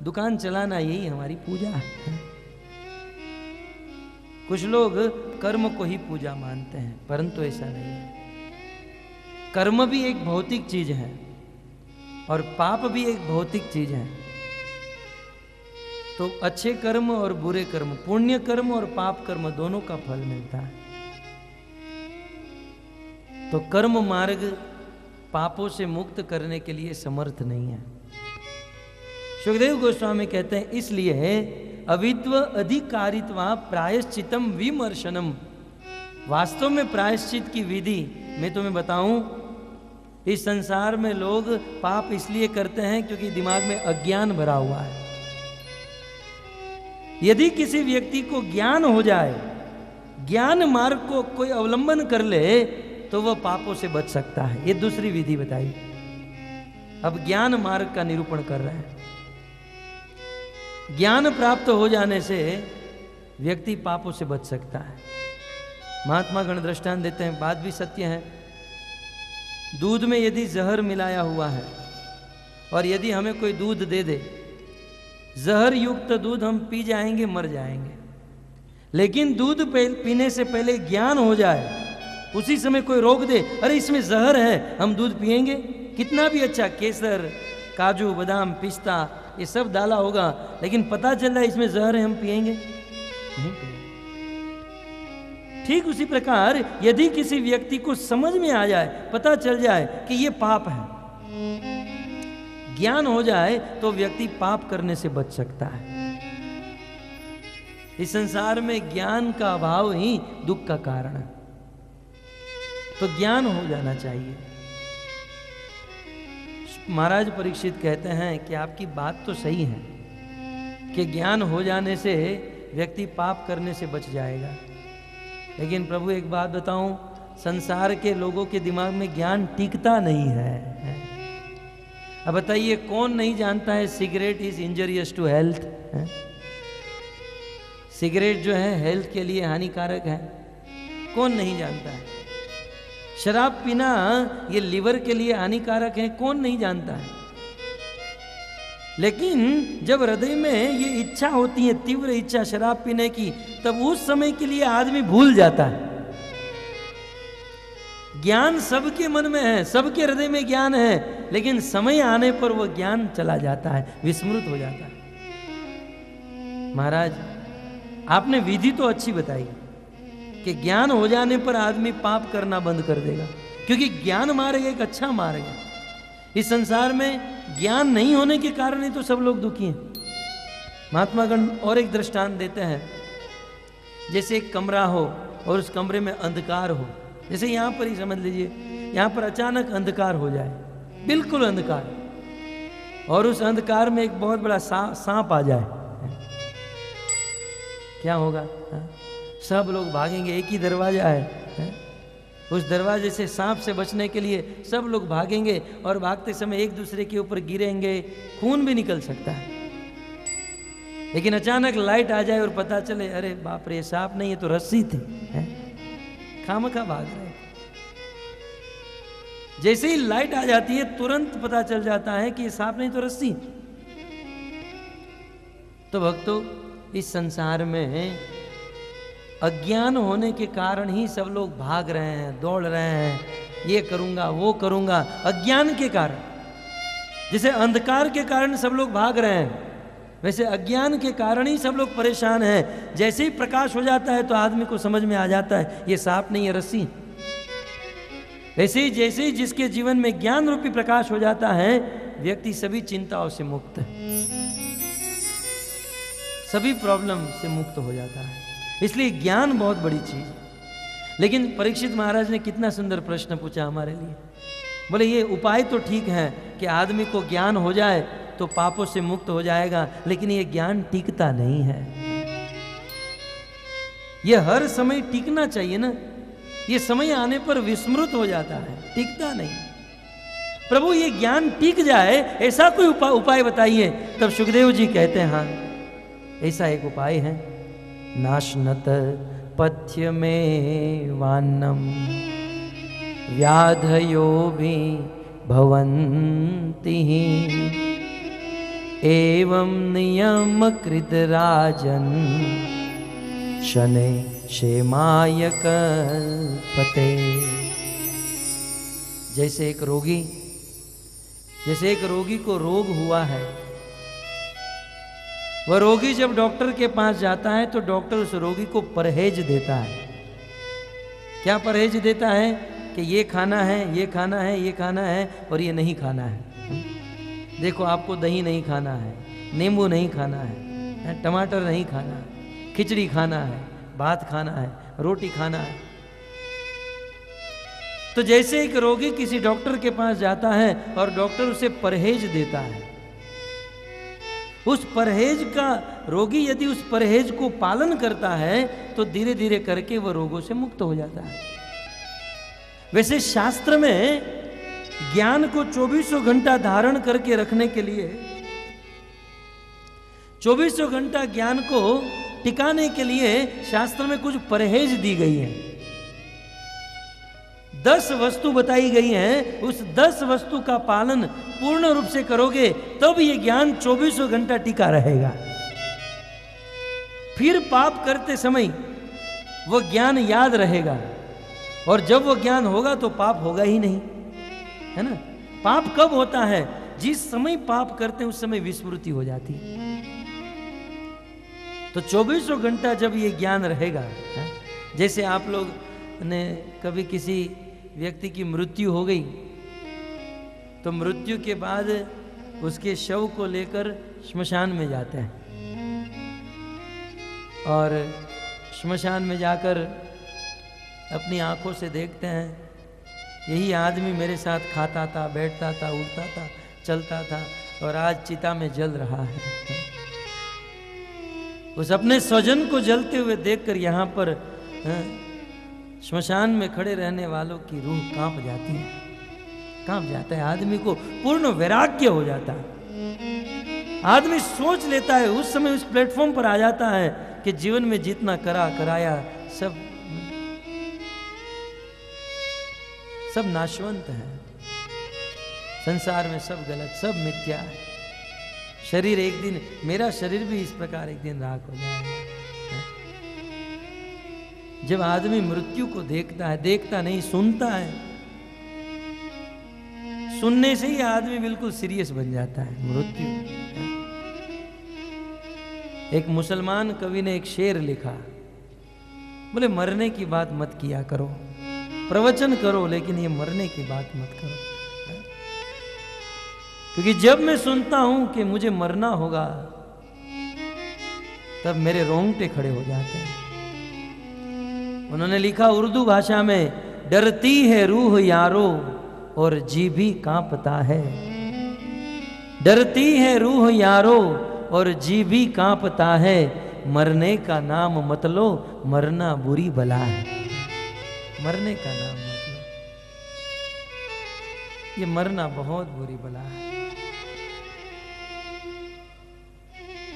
दुकान चलाना यही हमारी पूजा है। कुछ लोग कर्म को ही पूजा मानते हैं, परंतु ऐसा नहीं है। कर्म भी एक भौतिक चीज है और पाप भी एक भौतिक चीज है। तो अच्छे कर्म और बुरे कर्म, पुण्य कर्म और पाप कर्म दोनों का फल मिलता है। तो कर्म मार्ग पापों से मुक्त करने के लिए समर्थ नहीं है। सुखदेव गोस्वामी कहते हैं इसलिए अविद्व अधिकारित्वा प्रायश्चितम विमर्शनम। वास्तव में प्रायश्चित की विधि मैं तुम्हें बताऊं, इस संसार में लोग पाप इसलिए करते हैं क्योंकि दिमाग में अज्ञान भरा हुआ है। यदि किसी व्यक्ति को ज्ञान हो जाए, ज्ञान मार्ग को कोई अवलंबन कर ले, तो वह पापों से बच सकता है। ये दूसरी विधि बताई। अब ज्ञान मार्ग का निरूपण कर रहे हैं। ज्ञान प्राप्त हो जाने से व्यक्ति पापों से बच सकता है। महात्मा गण दृष्टांत देते हैं, बात भी सत्य है। दूध में यदि जहर मिलाया हुआ है और यदि हमें कोई दूध दे दे, जहर युक्त दूध हम पी जाएंगे, मर जाएंगे। लेकिन दूध पीने से पहले ज्ञान हो जाए, उसी समय कोई रोक दे, अरे इसमें जहर है, हम दूध पिएंगे। कितना भी अच्छा केसर, काजू, बादाम, पिस्ता ये सब डाला होगा, लेकिन पता चल रहा है इसमें जहर है, हम पिएंगे नहीं पिएंगे। ठीक उसी प्रकार यदि किसी व्यक्ति को समझ में आ जाए, पता चल जाए कि ये पाप है, ज्ञान हो जाए, तो व्यक्ति पाप करने से बच सकता है। इस संसार में ज्ञान का अभाव ही दुख का कारण है। तो ज्ञान हो जाना चाहिए। महाराज परीक्षित कहते हैं कि आपकी बात तो सही है कि ज्ञान हो जाने से व्यक्ति पाप करने से बच जाएगा, लेकिन प्रभु एक बात बताऊं, संसार के लोगों के दिमाग में ज्ञान टिकता नहीं है। अब बताइए कौन नहीं जानता है cigarette is injurious to health. Cigarette जो है हेल्थ के लिए हानिकारक है, कौन नहीं जानता है। शराब पीना ये लिवर के लिए हानिकारक है, कौन नहीं जानता है। लेकिन जब हृदय में ये इच्छा होती है, तीव्र इच्छा शराब पीने की, तब उस समय के लिए आदमी भूल जाता है। ज्ञान सबके मन में है, सबके हृदय में ज्ञान है, लेकिन समय आने पर वह ज्ञान चला जाता है, विस्मृत हो जाता है। महाराज आपने विधि तो अच्छी बताई कि ज्ञान हो जाने पर आदमी पाप करना बंद कर देगा, क्योंकि ज्ञान मार्ग एक अच्छा मार्ग है। इस संसार में ज्ञान नहीं होने के कारण ही तो सब लोग दुखी हैं। महात्मा गण और एक दृष्टांत देते हैं, जैसे एक कमरा हो और उस कमरे में अंधकार हो। जैसे यहाँ पर ही समझ लीजिए, यहाँ पर अचानक अंधकार हो जाए, बिल्कुल अंधकार, और उस अंधकार में एक बहुत बड़ा सांप आ जाए, क्या होगा? सब लोग भागेंगे, एक ही दरवाजा है। उस दरवाजे से सांप से बचने के लिए सब लोग भागेंगे और भागते समय एक दूसरे के ऊपर गिरेंगे, खून भी निकल सकता है। लेकिन अचानक लाइट आ जाए और पता चले अरे बाप रे सांप नहीं है तो रस्सी थी, खामखा भाग रहे। जैसे ही लाइट आ जाती है तुरंत पता चल जाता है कि ये सांप नहीं तो रस्सी। तो भक्तों, इस संसार में अज्ञान होने के कारण ही सब लोग भाग रहे हैं, दौड़ रहे हैं, ये करूंगा वो करूंगा, अज्ञान के कारण। जैसे अंधकार के कारण सब लोग भाग रहे हैं, वैसे अज्ञान के कारण ही सब लोग परेशान हैं। जैसे ही प्रकाश हो जाता है तो आदमी को समझ में आ जाता है ये सांप नहीं है रस्सी। वैसे ही जैसे ही जिसके जीवन में ज्ञान रूपी प्रकाश हो जाता है, व्यक्ति सभी चिंताओं से मुक्त है, सभी प्रॉब्लम से मुक्त हो जाता है। इसलिए ज्ञान बहुत बड़ी चीज है। लेकिन परीक्षित महाराज ने कितना सुंदर प्रश्न पूछा हमारे लिए। बोले ये उपाय तो ठीक है कि आदमी को ज्ञान हो जाए तो पापों से मुक्त हो जाएगा, लेकिन ये ज्ञान टिकता नहीं है। ये हर समय टिकना चाहिए ना, ये समय आने पर विस्मृत हो जाता है, टिकता नहीं। प्रभु ये ज्ञान टिक जाए ऐसा कोई उपाय बताइए। तब सुखदेव जी कहते हैं हाँ ऐसा एक उपाय है, नाशनत पथ्य में वान्नम व्याधयो भी भवन्ति एवं नियम कृत राजन शनै क्षेमाय कल्पते। जैसे एक रोगी को रोग हुआ है, वह रोगी जब डॉक्टर के पास जाता है तो डॉक्टर उस रोगी को परहेज देता है। क्या परहेज देता है? कि ये खाना है, ये खाना है, ये खाना है और ये नहीं खाना है। देखो, आपको दही नहीं खाना है, नींबू नहीं खाना है, टमाटर नहीं खाना है, खिचड़ी खाना है, भात खाना है, रोटी खाना है। तो जैसे एक रोगी किसी डॉक्टर के पास जाता है और डॉक्टर उसे परहेज देता है, उस परहेज का रोगी यदि उस परहेज को पालन करता है तो धीरे धीरे करके वह रोगों से मुक्त हो जाता है। वैसे शास्त्र में ज्ञान को 24 घंटा धारण करके रखने के लिए, 24 घंटा ज्ञान को टिकाने के लिए शास्त्र में कुछ परहेज दी गई है। 10 वस्तु बताई गई हैं। उस 10 वस्तु का पालन पूर्ण रूप से करोगे तब ये ज्ञान 24 घंटा टिका रहेगा। फिर पाप करते समय वो ज्ञान याद रहेगा, और जब वो ज्ञान होगा तो पाप होगा ही नहीं, है ना। पाप कब होता है? जिस समय पाप करते हैं उस समय विस्मृति हो जाती है। तो 24 घंटा जब ये ज्ञान रहेगा, है? जैसे आप लोग ने कभी किसी व्यक्ति की मृत्यु हो गई तो मृत्यु के बाद उसके शव को लेकर श्मशान में जाते हैं, और श्मशान में जाकर अपनी आंखों से देखते हैं, यही आदमी मेरे साथ खाता था, बैठता था, उठता था, चलता था, और आज चिता में जल रहा है। उस अपने स्वजन को जलते हुए देखकर यहाँ पर श्मशान में खड़े रहने वालों की रूह कांप जाती है, कांप जाता है। आदमी को पूर्ण वैराग्य हो जाता है। आदमी सोच लेता है, उस समय उस प्लेटफॉर्म पर आ जाता है कि जीवन में जितना कराया सब नाशवंत है। संसार में सब गलत, सब मिथ्या है। शरीर एक दिन, मेरा शरीर भी इस प्रकार एक दिन राख हो जाएगा। जब आदमी मृत्यु को देखता है, देखता नहीं सुनता है, सुनने से ही आदमी बिल्कुल सीरियस बन जाता है। मृत्यु, एक मुसलमान कवि ने एक शेर लिखा, बोले मरने की बात मत किया करो, प्रवचन करो लेकिन ये मरने की बात मत करो, क्योंकि जब मैं सुनता हूं कि मुझे मरना होगा तब मेरे रोंगटे खड़े हो जाते हैं। उन्होंने लिखा उर्दू भाषा में, डरती है रूह यारो और जी भी कांपता है। डरती है रूह यारो और जी भी कांपता है, मरने का नाम मत लो, मरना बुरी बला है। मरने का नाम मत लो, ये मरना बहुत बुरी बला है।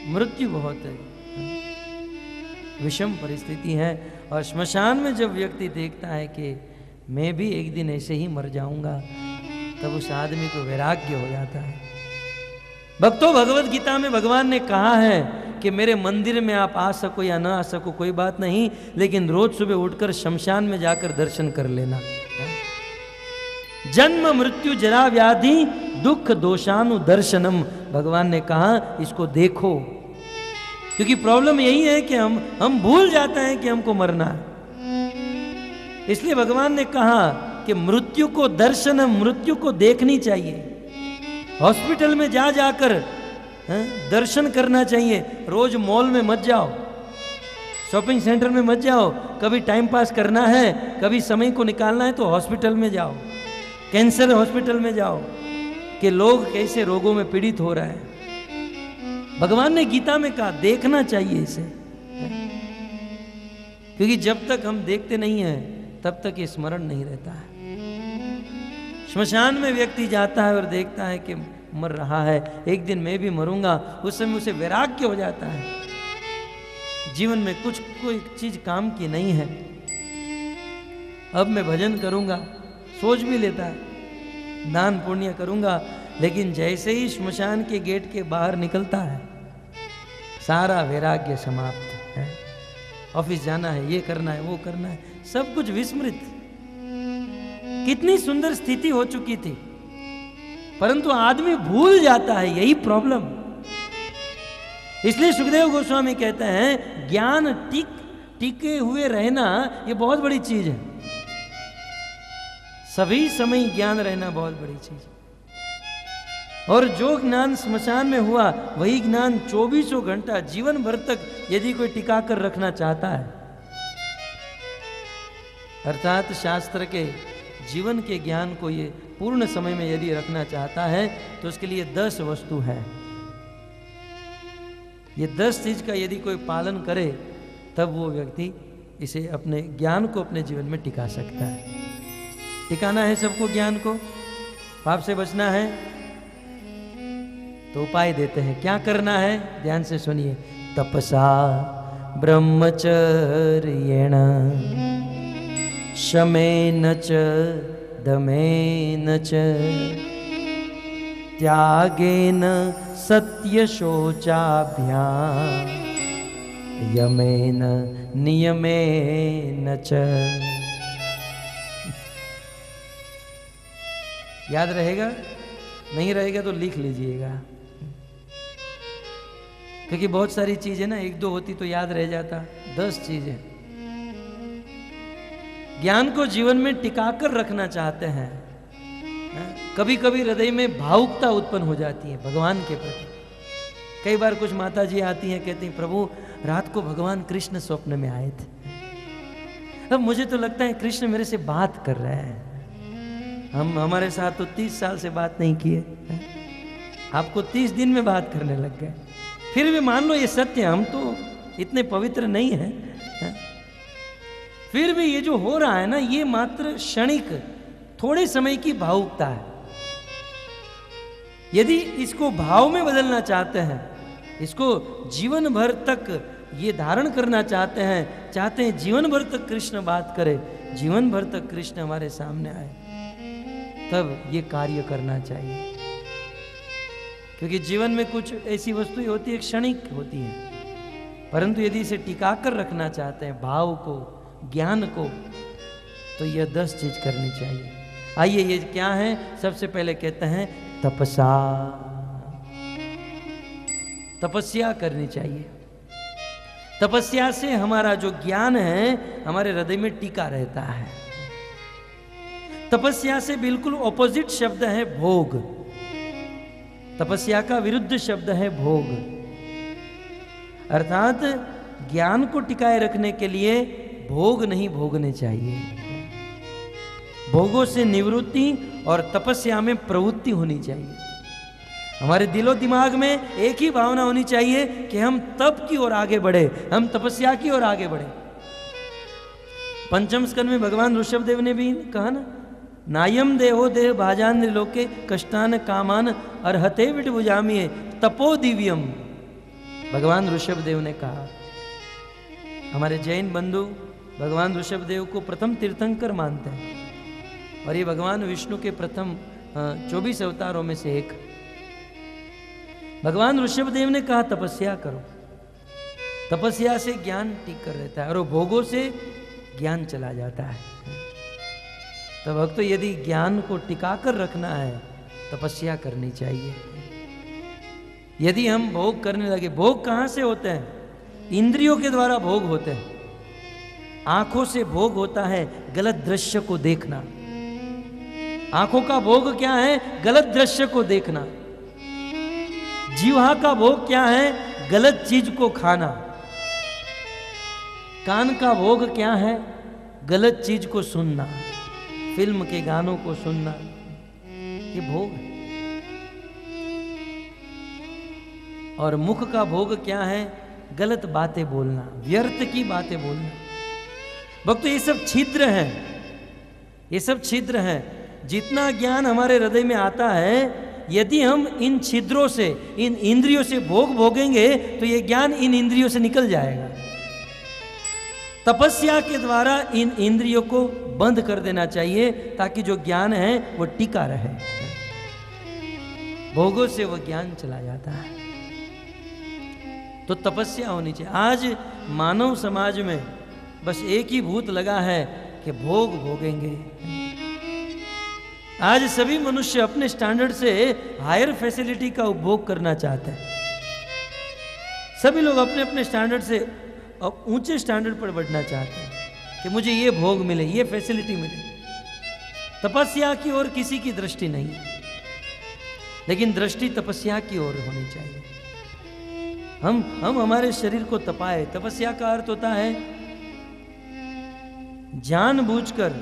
मृत्यु बहुत विषम परिस्थिति है, और श्मशान में जब व्यक्ति देखता है कि मैं भी एक दिन ऐसे ही मर जाऊंगा, तब उस आदमी को वैराग्य हो जाता है। भक्तों, भगवत गीता में भगवान ने कहा है कि मेरे मंदिर में आप आ सको या ना आ सको कोई बात नहीं, लेकिन रोज सुबह उठकर शमशान में जाकर दर्शन कर लेना। जन्म मृत्यु जरा व्याधि दुख दोषानु दर्शनम, भगवान ने कहा इसको देखो, क्योंकि प्रॉब्लम यही है कि हम भूल जाते हैं कि हमको मरना है। इसलिए भगवान ने कहा कि मृत्यु को दर्शनम, मृत्यु को देखनी चाहिए। हॉस्पिटल में जाकर दर्शन करना चाहिए। रोज मॉल में मत जाओ, शॉपिंग सेंटर में मत जाओ। कभी टाइम पास करना है, कभी समय को निकालना है तो हॉस्पिटल में जाओ, कैंसर हॉस्पिटल में जाओ, कि लोग कैसे रोगों में पीड़ित हो रहे हैं। भगवान ने गीता में कहा देखना चाहिए इसे, क्योंकि जब तक हम देखते नहीं हैं तब तक ये स्मरण नहीं रहता है। श्मशान में व्यक्ति जाता है और देखता है कि मर रहा है, एक दिन मैं भी मरूंगा, उस समय उसे वैराग्य हो जाता है। जीवन में कोई चीज काम की नहीं है, अब मैं भजन करूंगा, सोच भी लेता है, दान पुण्य करूंगा, लेकिन जैसे ही श्मशान के गेट के बाहर निकलता है, सारा वैराग्य समाप्त है। ऑफिस जाना है, ये करना है, वो करना है, सब कुछ विस्मृत। कितनी सुंदर स्थिति हो चुकी थी, परंतु आदमी भूल जाता है, यही प्रॉब्लम। इसलिए सुखदेव गोस्वामी कहते हैं ज्ञान टिके हुए रहना ये बहुत बड़ी चीज है। सभी समय ज्ञान रहना बहुत बड़ी चीज है। और जो ज्ञान स्मशान में हुआ वही ज्ञान 24 घंटा जीवन भर तक यदि कोई टिका कर रखना चाहता है, अर्थात शास्त्र के जीवन के ज्ञान को ये पूर्ण समय में यदि रखना चाहता है तो उसके लिए 10 वस्तु है। ये 10 चीज का यदि कोई पालन करे तब वो व्यक्ति इसे अपने ज्ञान को अपने जीवन में टिका सकता है। टिकाना है सबको ज्ञान को, पाप से बचना है तो उपाय देते हैं। क्या करना है, ध्यान से सुनिए। तपसा ब्रह्मचर्येण शमेन च दमेन च त्यागेन सत्य शोचाभ्याम यमेन नियमेन च। याद रहेगा? नहीं रहेगा तो लिख लीजिएगा, क्योंकि बहुत सारी चीजें ना 1-2 होती तो याद रह जाता, 10 चीजें ज्ञान को जीवन में टिकाकर रखना चाहते हैं। कभी कभी हृदय में भावुकता उत्पन्न हो जाती है भगवान के प्रति। कई बार कुछ माता जी आती हैं, कहती हैं प्रभु रात को भगवान कृष्ण स्वप्न में आए थे। अब मुझे तो लगता है कृष्ण मेरे से बात कर रहे हैं। हमारे साथ तो 30 साल से बात नहीं किए, आपको 30 दिन में बात करने लग गए। फिर भी मान लो ये सत्य, हम तो इतने पवित्र नहीं हैं। फिर भी ये जो हो रहा है ना, ये मात्र क्षणिक थोड़े समय की भावुकता है। यदि इसको भाव में बदलना चाहते हैं, इसको जीवन भर तक ये धारण करना चाहते हैं जीवन भर तक कृष्ण बात करे, जीवन भर तक कृष्ण हमारे सामने आए, तब ये कार्य करना चाहिए। क्योंकि जीवन में कुछ ऐसी वस्तुएं होती है क्षणिक होती हैं, परंतु यदि इसे टिकाकर रखना चाहते हैं भाव को, ज्ञान को, तो यह 10 चीज करनी चाहिए। आइए ये क्या है? सबसे पहले कहते हैं तपस्या करनी चाहिए। तपस्या से हमारा जो ज्ञान है हमारे हृदय में टिका रहता है। तपस्या से बिल्कुल ऑपोजिट शब्द है भोग। तपस्या का विरुद्ध शब्द है भोग। अर्थात ज्ञान को टिकाए रखने के लिए भोग नहीं भोगने चाहिए। भोगों से निवृत्ति और तपस्या में प्रवृत्ति होनी चाहिए। हमारे दिलो दिमाग में एक ही भावना होनी चाहिए कि हम तप की ओर आगे बढ़े, हम तपस्या की ओर आगे बढ़े। पंचम स्कंद में भगवान ऋषभदेव ने भी कहा ना, नायम देहो देह भाजान लोके कष्टान कामान अर्हते विटभुजामिये तपो दिव्यम। भगवान ऋषभदेव ने कहा। हमारे जैन बंधु भगवान ऋषभदेव को प्रथम तीर्थंकर मानते हैं और ये भगवान विष्णु के प्रथम 24 अवतारों में से एक। भगवान ऋषभदेव ने कहा तपस्या करो। तपस्या से ज्ञान टिक कर रहता है और भोगों से ज्ञान चला जाता है। तो भक्तों यदि ज्ञान को टिकाकर रखना है तपस्या करनी चाहिए। यदि हम भोग करने लगे, भोग कहां से होते हैं? इंद्रियों के द्वारा भोग होते हैं। आंखों से भोग होता है गलत दृश्य को देखना। आंखों का भोग क्या है? गलत दृश्य को देखना। जीवा का भोग क्या है? गलत चीज को खाना। कान का भोग क्या है? गलत चीज को सुनना, फिल्म के गानों को सुनना, ये भोग है। और मुख का भोग क्या है? गलत बातें बोलना, व्यर्थ की बातें बोलना। भक्तों ये सब छिद्र हैं, ये सब छिद्र हैं। जितना ज्ञान हमारे हृदय में आता है, यदि हम इन छिद्रों से, इन इंद्रियों से भोग भोगेंगे तो ये ज्ञान इन इंद्रियों से निकल जाएगा। तपस्या के द्वारा इन इंद्रियों को बंद कर देना चाहिए ताकि जो ज्ञान है वो टिका रहे। भोगों से वो ज्ञान चला जाता है। तो तपस्या होनी चाहिए। आज मानव समाज में बस एक ही भूत लगा है कि भोग भोगेंगे। आज सभी मनुष्य अपने स्टैंडर्ड से हायर फैसिलिटी का उपभोग करना चाहते हैं। सभी लोग अपने अपने स्टैंडर्ड से ऊंचे स्टैंडर्ड पर बढ़ना चाहते हैं कि मुझे ये भोग मिले, ये फैसिलिटी मिले। तपस्या की ओर किसी की दृष्टि नहीं है, लेकिन दृष्टि तपस्या की ओर होनी चाहिए। हम हमारे शरीर को तपाए। तपस्या का अर्थ होता है जानबूझकर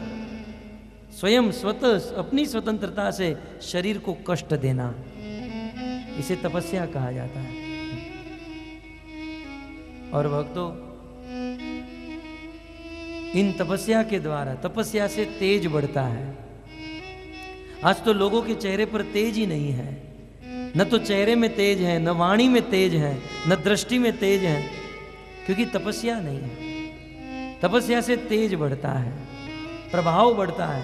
स्वयं स्वतः अपनी स्वतंत्रता से शरीर को कष्ट देना, इसे तपस्या कहा जाता है। और भक्तों, इन तपस्या के द्वारा, तपस्या से तेज बढ़ता है। आज तो लोगों के चेहरे पर तेज ही नहीं है। न तो चेहरे में तेज है, न वाणी में तेज है, न दृष्टि में तेज है, क्योंकि तपस्या नहीं है। तपस्या से तेज बढ़ता है, प्रभाव बढ़ता है।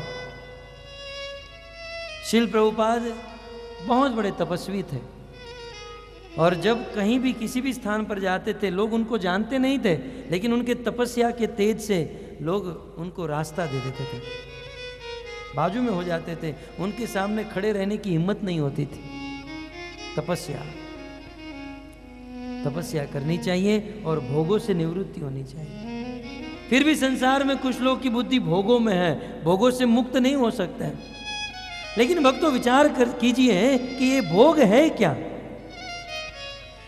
श्रील प्रभुपाद बहुत बड़े तपस्वी थे, और जब कहीं भी किसी भी स्थान पर जाते थे, लोग उनको जानते नहीं थे, लेकिन उनके तपस्या के तेज से लोग उनको रास्ता दे देते थे, बाजू में हो जाते थे। उनके सामने खड़े रहने की हिम्मत नहीं होती थी। तपस्या करनी चाहिए और भोगों से निवृत्ति होनी चाहिए। फिर भी संसार में कुछ लोग की बुद्धि भोगों में है, भोगों से मुक्त नहीं हो सकते हैं। लेकिन भक्तों, विचार कीजिए कि ये भोग है क्या?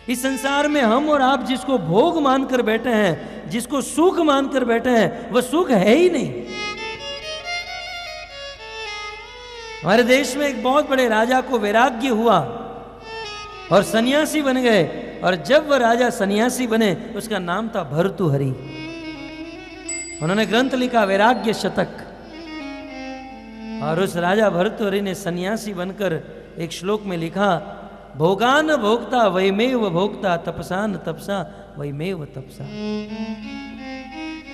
इस संसार में हम और आप जिसको भोग मानकर बैठे हैं, जिसको सुख मानकर बैठे हैं, वह सुख है ही नहीं। हमारे देश में एक बहुत बड़े राजा को वैराग्य हुआ और सन्यासी बन गए, और जब वह राजा सन्यासी बने, उसका नाम था भर्तृहरि। उन्होंने ग्रंथ लिखा वैराग्य शतक, और उस राजा भर्तृहरि ने सन्यासी बनकर एक श्लोक में लिखा, भोगान भोक्ता वैमेव भोक्ता, तपसान तपसा वैमेव तपसा।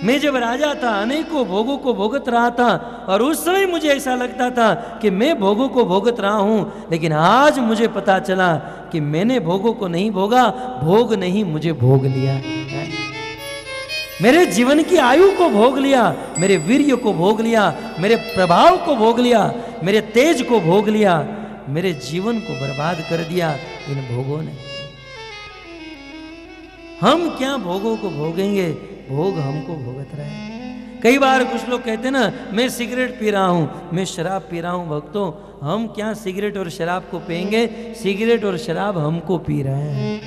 मैं जब राजा था, अनेकों भोगों को भोगत रहा था, और उस समय मुझे ऐसा लगता था कि मैं भोगों को भोगत रहा हूं, लेकिन आज मुझे पता चला कि मैंने भोगों को नहीं भोगा, भोग नहीं मुझे भोग लिया। मेरे जीवन की आयु को भोग लिया, मेरे वीर्य को भोग लिया, मेरे प्रभाव को भोग लिया, मेरे तेज को भोग लिया, मेरे जीवन को बर्बाद कर दिया इन भोगों ने। हम क्या भोगों को भोगेंगे? भोग हमको भोगत रहे। कई बार कुछ लोग कहते हैं ना, मैं सिगरेट पी रहा हूं, मैं शराब पी रहा हूं। भक्तों, हम क्या सिगरेट और शराब को पिएंगे? सिगरेट और शराब हमको पी रहे हैं,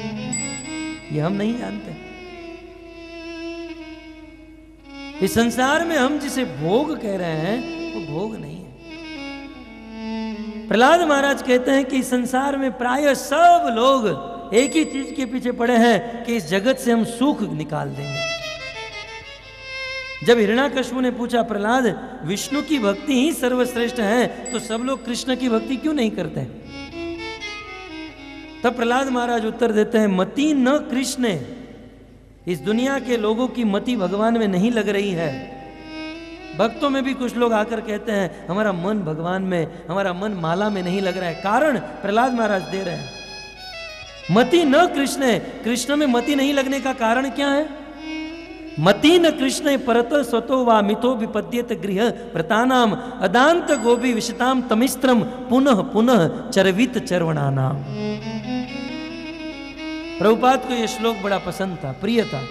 ये हम नहीं जानते। इस संसार में हम जिसे भोग कह रहे हैं, वो भोग नहीं है। प्रहलाद महाराज कहते हैं कि इस संसार में प्राय सब लोग एक ही चीज के पीछे पड़े हैं कि इस जगत से हम सुख निकाल देंगे। जब हिरण्याकश्यप ने पूछा, प्रहलाद, विष्णु की भक्ति ही सर्वश्रेष्ठ है, तो सब लोग कृष्ण की भक्ति क्यों नहीं करते? तब प्रहलाद महाराज उत्तर देते हैं, मति न कृष्ण। इस दुनिया के लोगों की मति भगवान में नहीं लग रही है। भक्तों में भी कुछ लोग आकर कहते हैं, हमारा मन भगवान में, हमारा मन माला में नहीं लग रहा है। कारण प्रहलाद महाराज दे रहे हैं, मति न कृष्ण। कृष्ण में मति नहीं लगने का कारण क्या है? मति न कृष्ण परत स्वतो वा मिथो विपद्येत गृह व्रतानाम अदांत गोपी विशताम तमिस्त्रम पुनः पुनः चरवित चर्वणानाम। प्रभुपाद को यह श्लोक बड़ा पसंद था, प्रिय था।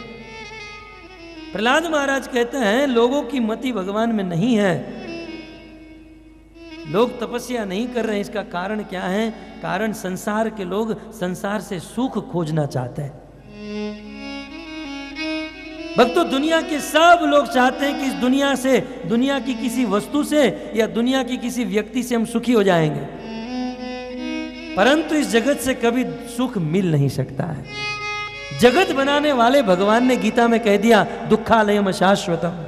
प्रहलाद महाराज कहते हैं, लोगों की मति भगवान में नहीं है, लोग तपस्या नहीं कर रहे हैं। इसका कारण क्या है? कारण संसार के लोग संसार से सुख खोजना चाहते हैं। भक्तों, दुनिया के सब लोग चाहते हैं कि इस दुनिया से, दुनिया की किसी वस्तु से या दुनिया की किसी व्यक्ति से हम सुखी हो जाएंगे, परंतु इस जगत से कभी सुख मिल नहीं सकता है। जगत बनाने वाले भगवान ने गीता में कह दिया, दुखालयम शाश्वतम।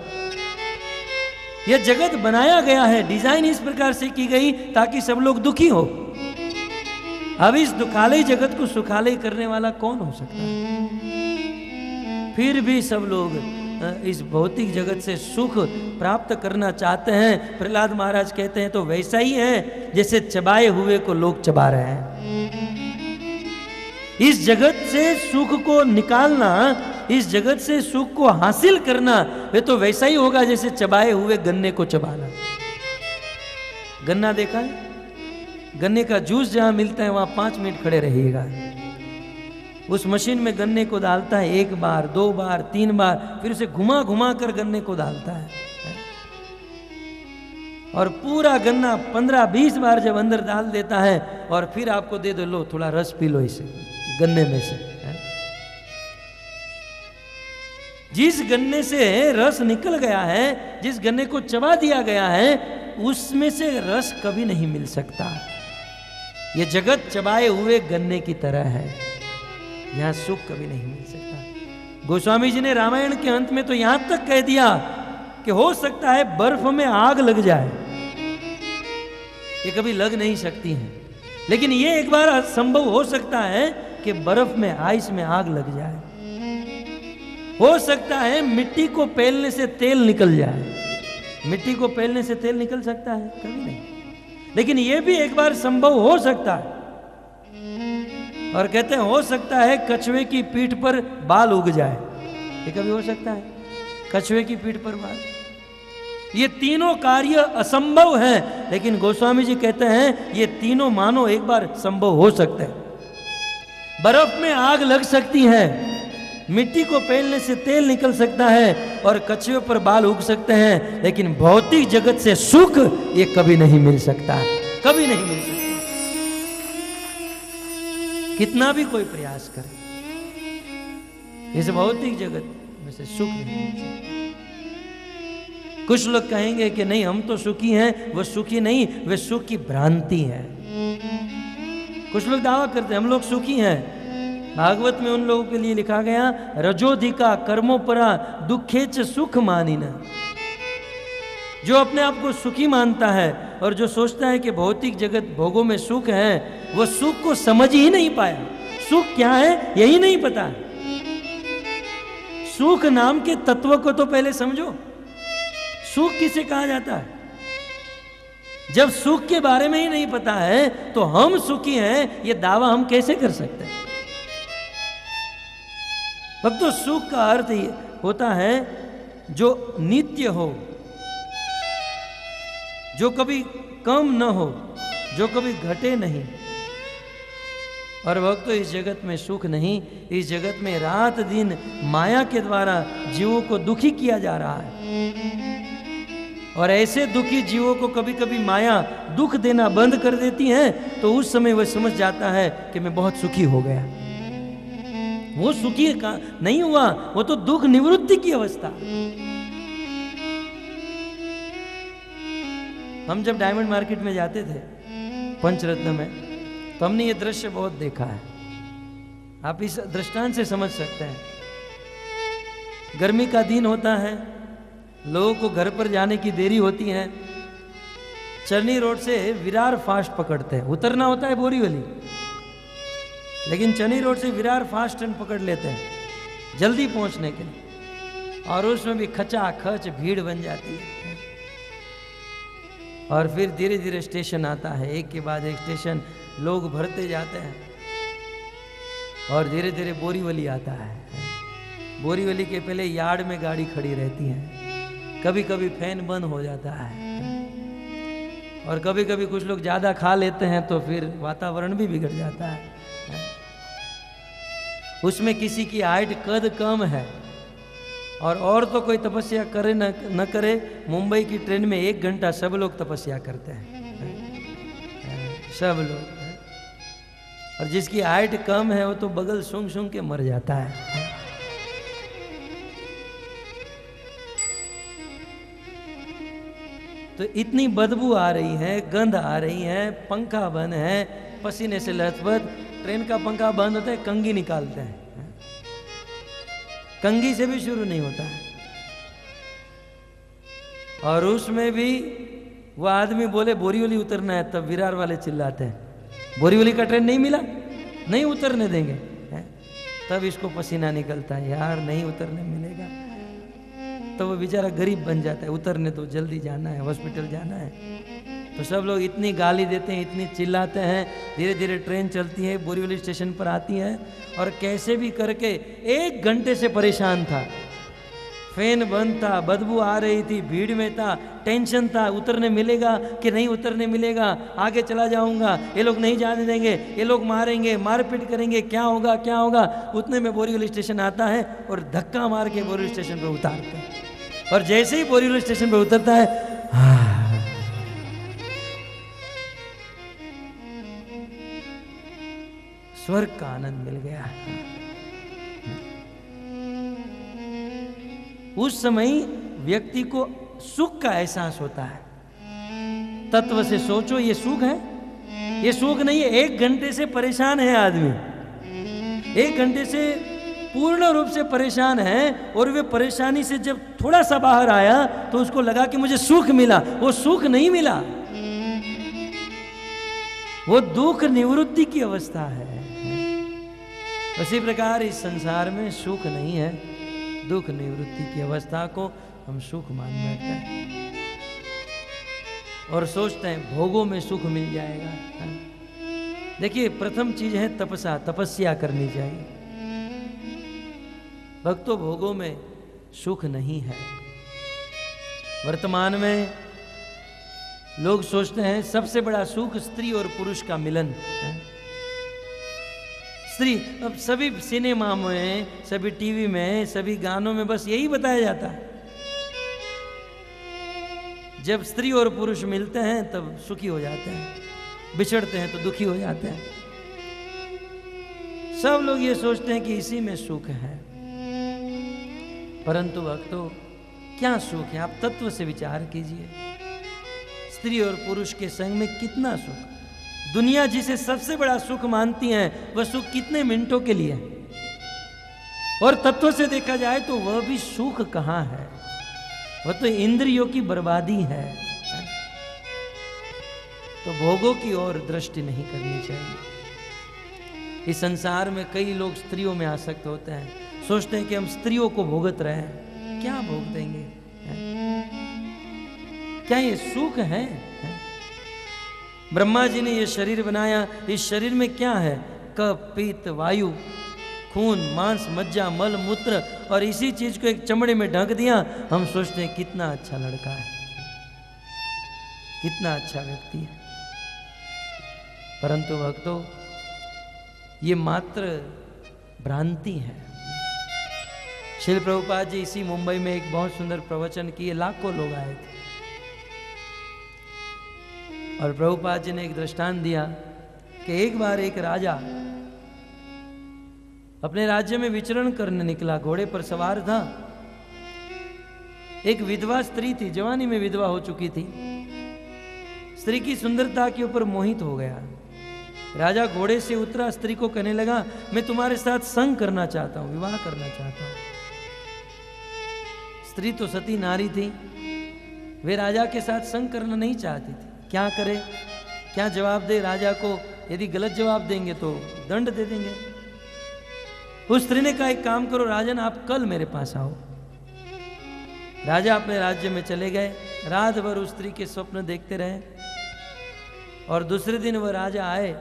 यह जगत बनाया गया है, डिजाइन इस प्रकार से की गई ताकि सब लोग दुखी हो। अब इस दुखालय जगत को सुखालय करने वाला कौन हो सकता है? फिर भी सब लोग इस भौतिक जगत से सुख प्राप्त करना चाहते हैं। प्रहलाद महाराज कहते हैं, तो वैसा ही है जैसे चबाए हुए को लोग चबा रहे हैं। इस जगत से सुख को निकालना, इस जगत से सुख को हासिल करना, वे तो वैसा ही होगा जैसे चबाए हुए गन्ने को चबाना। गन्ना देखा है? गन्ने का जूस जहां मिलता है वहां 5 मिनट खड़े रहिएगा। उस मशीन में गन्ने को डालता है 1 बार, 2 बार, 3 बार, फिर उसे घुमा घुमा कर गन्ने को डालता है और पूरा गन्ना 15-20 बार जब अंदर डाल देता है और फिर आपको दे दो, लो थोड़ा रस पी लो इसे गन्ने में से। जिस गन्ने से रस निकल गया है, जिस गन्ने को चबा दिया गया है, उसमें से रस कभी नहीं मिल सकता। ये जगत चबाए हुए गन्ने की तरह है, यहां सुख कभी नहीं मिल सकता। गोस्वामी जी ने रामायण के अंत में तो यहां तक कह दिया कि हो सकता है बर्फ में आग लग जाए, ये कभी लग नहीं सकती है, लेकिन ये एक बार संभव हो सकता है कि बर्फ में, आइस में आग लग जाए। हो सकता है मिट्टी को पेलने से तेल निकल जाए। मिट्टी को पेलने से तेल निकल सकता है? कभी नहीं। लेकिन यह भी एक बार संभव हो सकता है। और कहते हैं हो सकता है कछुए की पीठ पर बाल उग जाए, ये कभी हो सकता है? कछुए की पीठ पर बाल, ये तीनों कार्य असंभव हैं, लेकिन गोस्वामी जी कहते हैं ये तीनों मानो एक बार संभव हो सकते हैं। बर्फ में आग लग सकती है, मिट्टी को पेलने से तेल निकल सकता है और कछुए पर बाल उग सकते हैं, लेकिन भौतिक जगत से सुख ये कभी नहीं मिल सकता, कभी नहीं मिल सकता। कितना भी कोई प्रयास करे, इस भौतिक जगत में से सुख नहीं मिल सकता। कुछ लोग कहेंगे कि नहीं हम तो सुखी हैं, वो सुखी नहीं, वे सुख की भ्रांति है। कुछ लोग दावा करते हैं हम लोग सुखी हैं। भागवत में उन लोगों के लिए लिखा गया, रजोधिका कर्मोपरा दुखेच सुख मानिना। जो अपने आप को सुखी मानता है और जो सोचता है कि भौतिक जगत भोगों में सुख है, वो सुख को समझ ही नहीं पाया। सुख क्या है यही नहीं पता। सुख नाम के तत्व को तो पहले समझो। सुख किसे कहा जाता है? जब सुख के बारे में ही नहीं पता है तो हम सुखी हैं ये दावा हम कैसे कर सकते हैं? अब तो सुख का अर्थ ये होता है जो नित्य हो, जो कभी कम न हो, जो कभी घटे नहीं। और भक्तों इस जगत में सुख नहीं, इस जगत में रात दिन माया के द्वारा जीवों को दुखी किया जा रहा है। और ऐसे दुखी जीवों को कभी कभी माया दुख देना बंद कर देती है, तो उस समय वह समझ जाता है कि मैं बहुत सुखी हो गया। वो सुखी नहीं हुआ, वो तो दुख निवृत्ति की अवस्था। हम जब डायमंड मार्केट में जाते थे पंचरत्न में, तो हमने ये दृश्य बहुत देखा है। आप इस दृष्टांत से समझ सकते हैं। गर्मी का दिन होता है, लोगों को घर पर जाने की देरी होती है, चरनी रोड से विरार फास्ट पकड़ते हैं। उतरना होता है बोरीवली, लेकिन चरनी रोड से विरार फास्ट ट्रेन पकड़ लेते हैं जल्दी पहुंचने के लिए। और उसमें भी खचाखच भीड़ बन जाती है। और फिर धीरे धीरे स्टेशन आता है, एक के बाद एक स्टेशन लोग भरते जाते हैं। और धीरे धीरे बोरीवली आता है। बोरीवली के पहले यार्ड में गाड़ी खड़ी रहती है। कभी कभी फैन बंद हो जाता है, और कभी कभी कुछ लोग ज़्यादा खा लेते हैं तो फिर वातावरण भी बिगड़ जाता है। उसमें किसी की हाइट कद कम है, और तो कोई तपस्या करे न करे, मुंबई की ट्रेन में 1 घंटा सब लोग तपस्या करते हैं, सब लोग। और जिसकी हाइट कम है वो तो बगल सूंघ सूंघ के मर जाता है। तो इतनी बदबू आ रही है, गंध आ रही है, पंखा बंद है, पसीने से लथपथ। ट्रेन का पंखा बंद होता है, कंघी निकालते हैं, कंघी से भी शुरू नहीं होता है। और उसमें भी वो आदमी बोले बोरीवली उतरना है, तब विरार वाले चिल्लाते हैं बोरीवली का ट्रेन नहीं मिला, नहीं उतरने देंगे। तब इसको पसीना निकलता है, यार नहीं उतरने मिलेगा। तो वो बेचारा गरीब बन जाता है, उतरने तो जल्दी जाना है, हॉस्पिटल जाना है। तो सब लोग इतनी गाली देते हैं, इतनी चिल्लाते हैं। धीरे धीरे ट्रेन चलती है, बोरीवली स्टेशन पर आती है, और कैसे भी करके 1 घंटे से परेशान था। फैन बंद था, बदबू आ रही थी, भीड़ में था, टेंशन था, उतरने मिलेगा कि नहीं उतरने मिलेगा, आगे चला जाऊंगा, ये लोग नहीं जाने देंगे, ये लोग मारेंगे, मारपीट करेंगे, क्या होगा क्या होगा। उतने में बोरीवली स्टेशन आता है और धक्का मार के बोरीवली स्टेशन पर उतारते हैं। और जैसे ही बोरीवली स्टेशन पर उतरता है, स्वर्ग का आनंद मिल गया। उस समय व्यक्ति को सुख का एहसास होता है। तत्व से सोचो, ये सुख है? ये सुख नहीं है। 1 घंटे से परेशान है आदमी, 1 घंटे से पूर्ण रूप से परेशान है, और वे परेशानी से जब थोड़ा सा बाहर आया तो उसको लगा कि मुझे सुख मिला। वो सुख नहीं मिला, वो दुख निवृत्ति की अवस्था है। उसी प्रकार इस संसार में सुख नहीं है, दुख निवृत्ति की अवस्था को हम सुख मान बैठते हैं और सोचते हैं भोगों में सुख मिल जाएगा। देखिए, प्रथम चीज है तपस्या करनी चाहिए। भक्तों, भोगों में सुख नहीं है। वर्तमान में लोग सोचते हैं सबसे बड़ा सुख स्त्री और पुरुष का मिलन है। स्त्री, अब सभी सिनेमा में, सभी टीवी में, सभी गानों में बस यही बताया जाता है। जब स्त्री और पुरुष मिलते हैं तब सुखी हो जाते हैं, बिछड़ते हैं तो दुखी हो जाते हैं। सब लोग ये सोचते हैं कि इसी में सुख है, परंतु भक्तों, क्या सुख है? आप तत्व से विचार कीजिए। स्त्री और पुरुष के संग में कितना सुख। दुनिया जिसे सबसे बड़ा सुख मानती है, वह सुख कितने मिनटों के लिए, और तत्व से देखा जाए तो वह भी सुख कहां है। वह तो इंद्रियों की बर्बादी है। तो भोगों की ओर दृष्टि नहीं करनी चाहिए। इस संसार में कई लोग स्त्रियों में आसक्त होते हैं, सोचते हैं कि हम स्त्रियों को भोगत रहे हैं। क्या भोग देंगे? क्या ये सुख है? ब्रह्मा जी ने ये शरीर बनाया, इस शरीर में क्या है? कफ, पित्त, वायु, खून, मांस, मज्जा, मल, मूत्र, और इसी चीज को एक चमड़े में ढक दिया। हम सोचते हैं कितना अच्छा लड़का है, कितना अच्छा व्यक्ति है। परंतु भक्तों, ये मात्र भ्रांति है। श्रील प्रभुपाद जी इसी मुंबई में एक बहुत सुंदर प्रवचन किए, लाखों लोग आए थे, और प्रभुपाद जी ने एक दृष्टांत दिया कि एक बार एक राजा अपने राज्य में विचरण करने निकला, घोड़े पर सवार था। एक विधवा स्त्री थी, जवानी में विधवा हो चुकी थी। स्त्री की सुंदरता के ऊपर मोहित हो गया। राजा घोड़े से उतरा, स्त्री को कहने लगा, मैं तुम्हारे साथ संग करना चाहता हूं, विवाह करना चाहता हूं। स्त्री तो सती नारी थी, वे राजा के साथ संग करना नहीं चाहती थी। क्या करे, क्या जवाब दे राजा को? यदि गलत जवाब देंगे तो दंड दे देंगे। उस स्त्री ने कहा, एक काम करो राजन, आप कल मेरे पास आओ। राजा अपने राज्य में चले गए। रात भर उस स्त्री के स्वप्न देखते रहे, और दूसरे दिन वह राजा आए।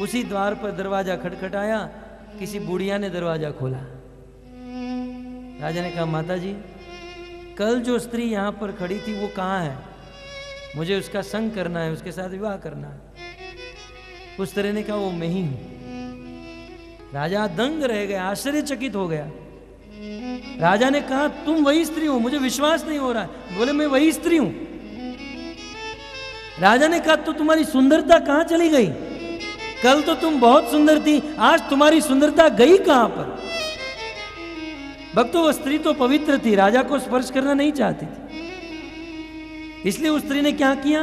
उसी द्वार पर दरवाजा खटखटाया, किसी बुढ़िया ने दरवाजा खोला। राजा ने कहा, माता जी, कल जो स्त्री यहां पर खड़ी थी वो कहाँ है? मुझे उसका संग करना है, उसके साथ विवाह करना है। उस स्त्री ने कहा, वो मैं ही हूं। राजा दंग रह गया, आश्चर्यचकित हो गया। राजा ने कहा, तुम वही स्त्री हो? मुझे विश्वास नहीं हो रहा है। बोले, मैं वही स्त्री हूं। राजा ने कहा, तो तुम्हारी सुंदरता कहां चली गई? कल तो तुम बहुत सुंदर थी, आज तुम्हारी सुंदरता गई कहां पर? भक्तों, वो स्त्री तो पवित्र थी, राजा को स्पर्श करना नहीं चाहती थी। इसलिए उस स्त्री ने क्या किया?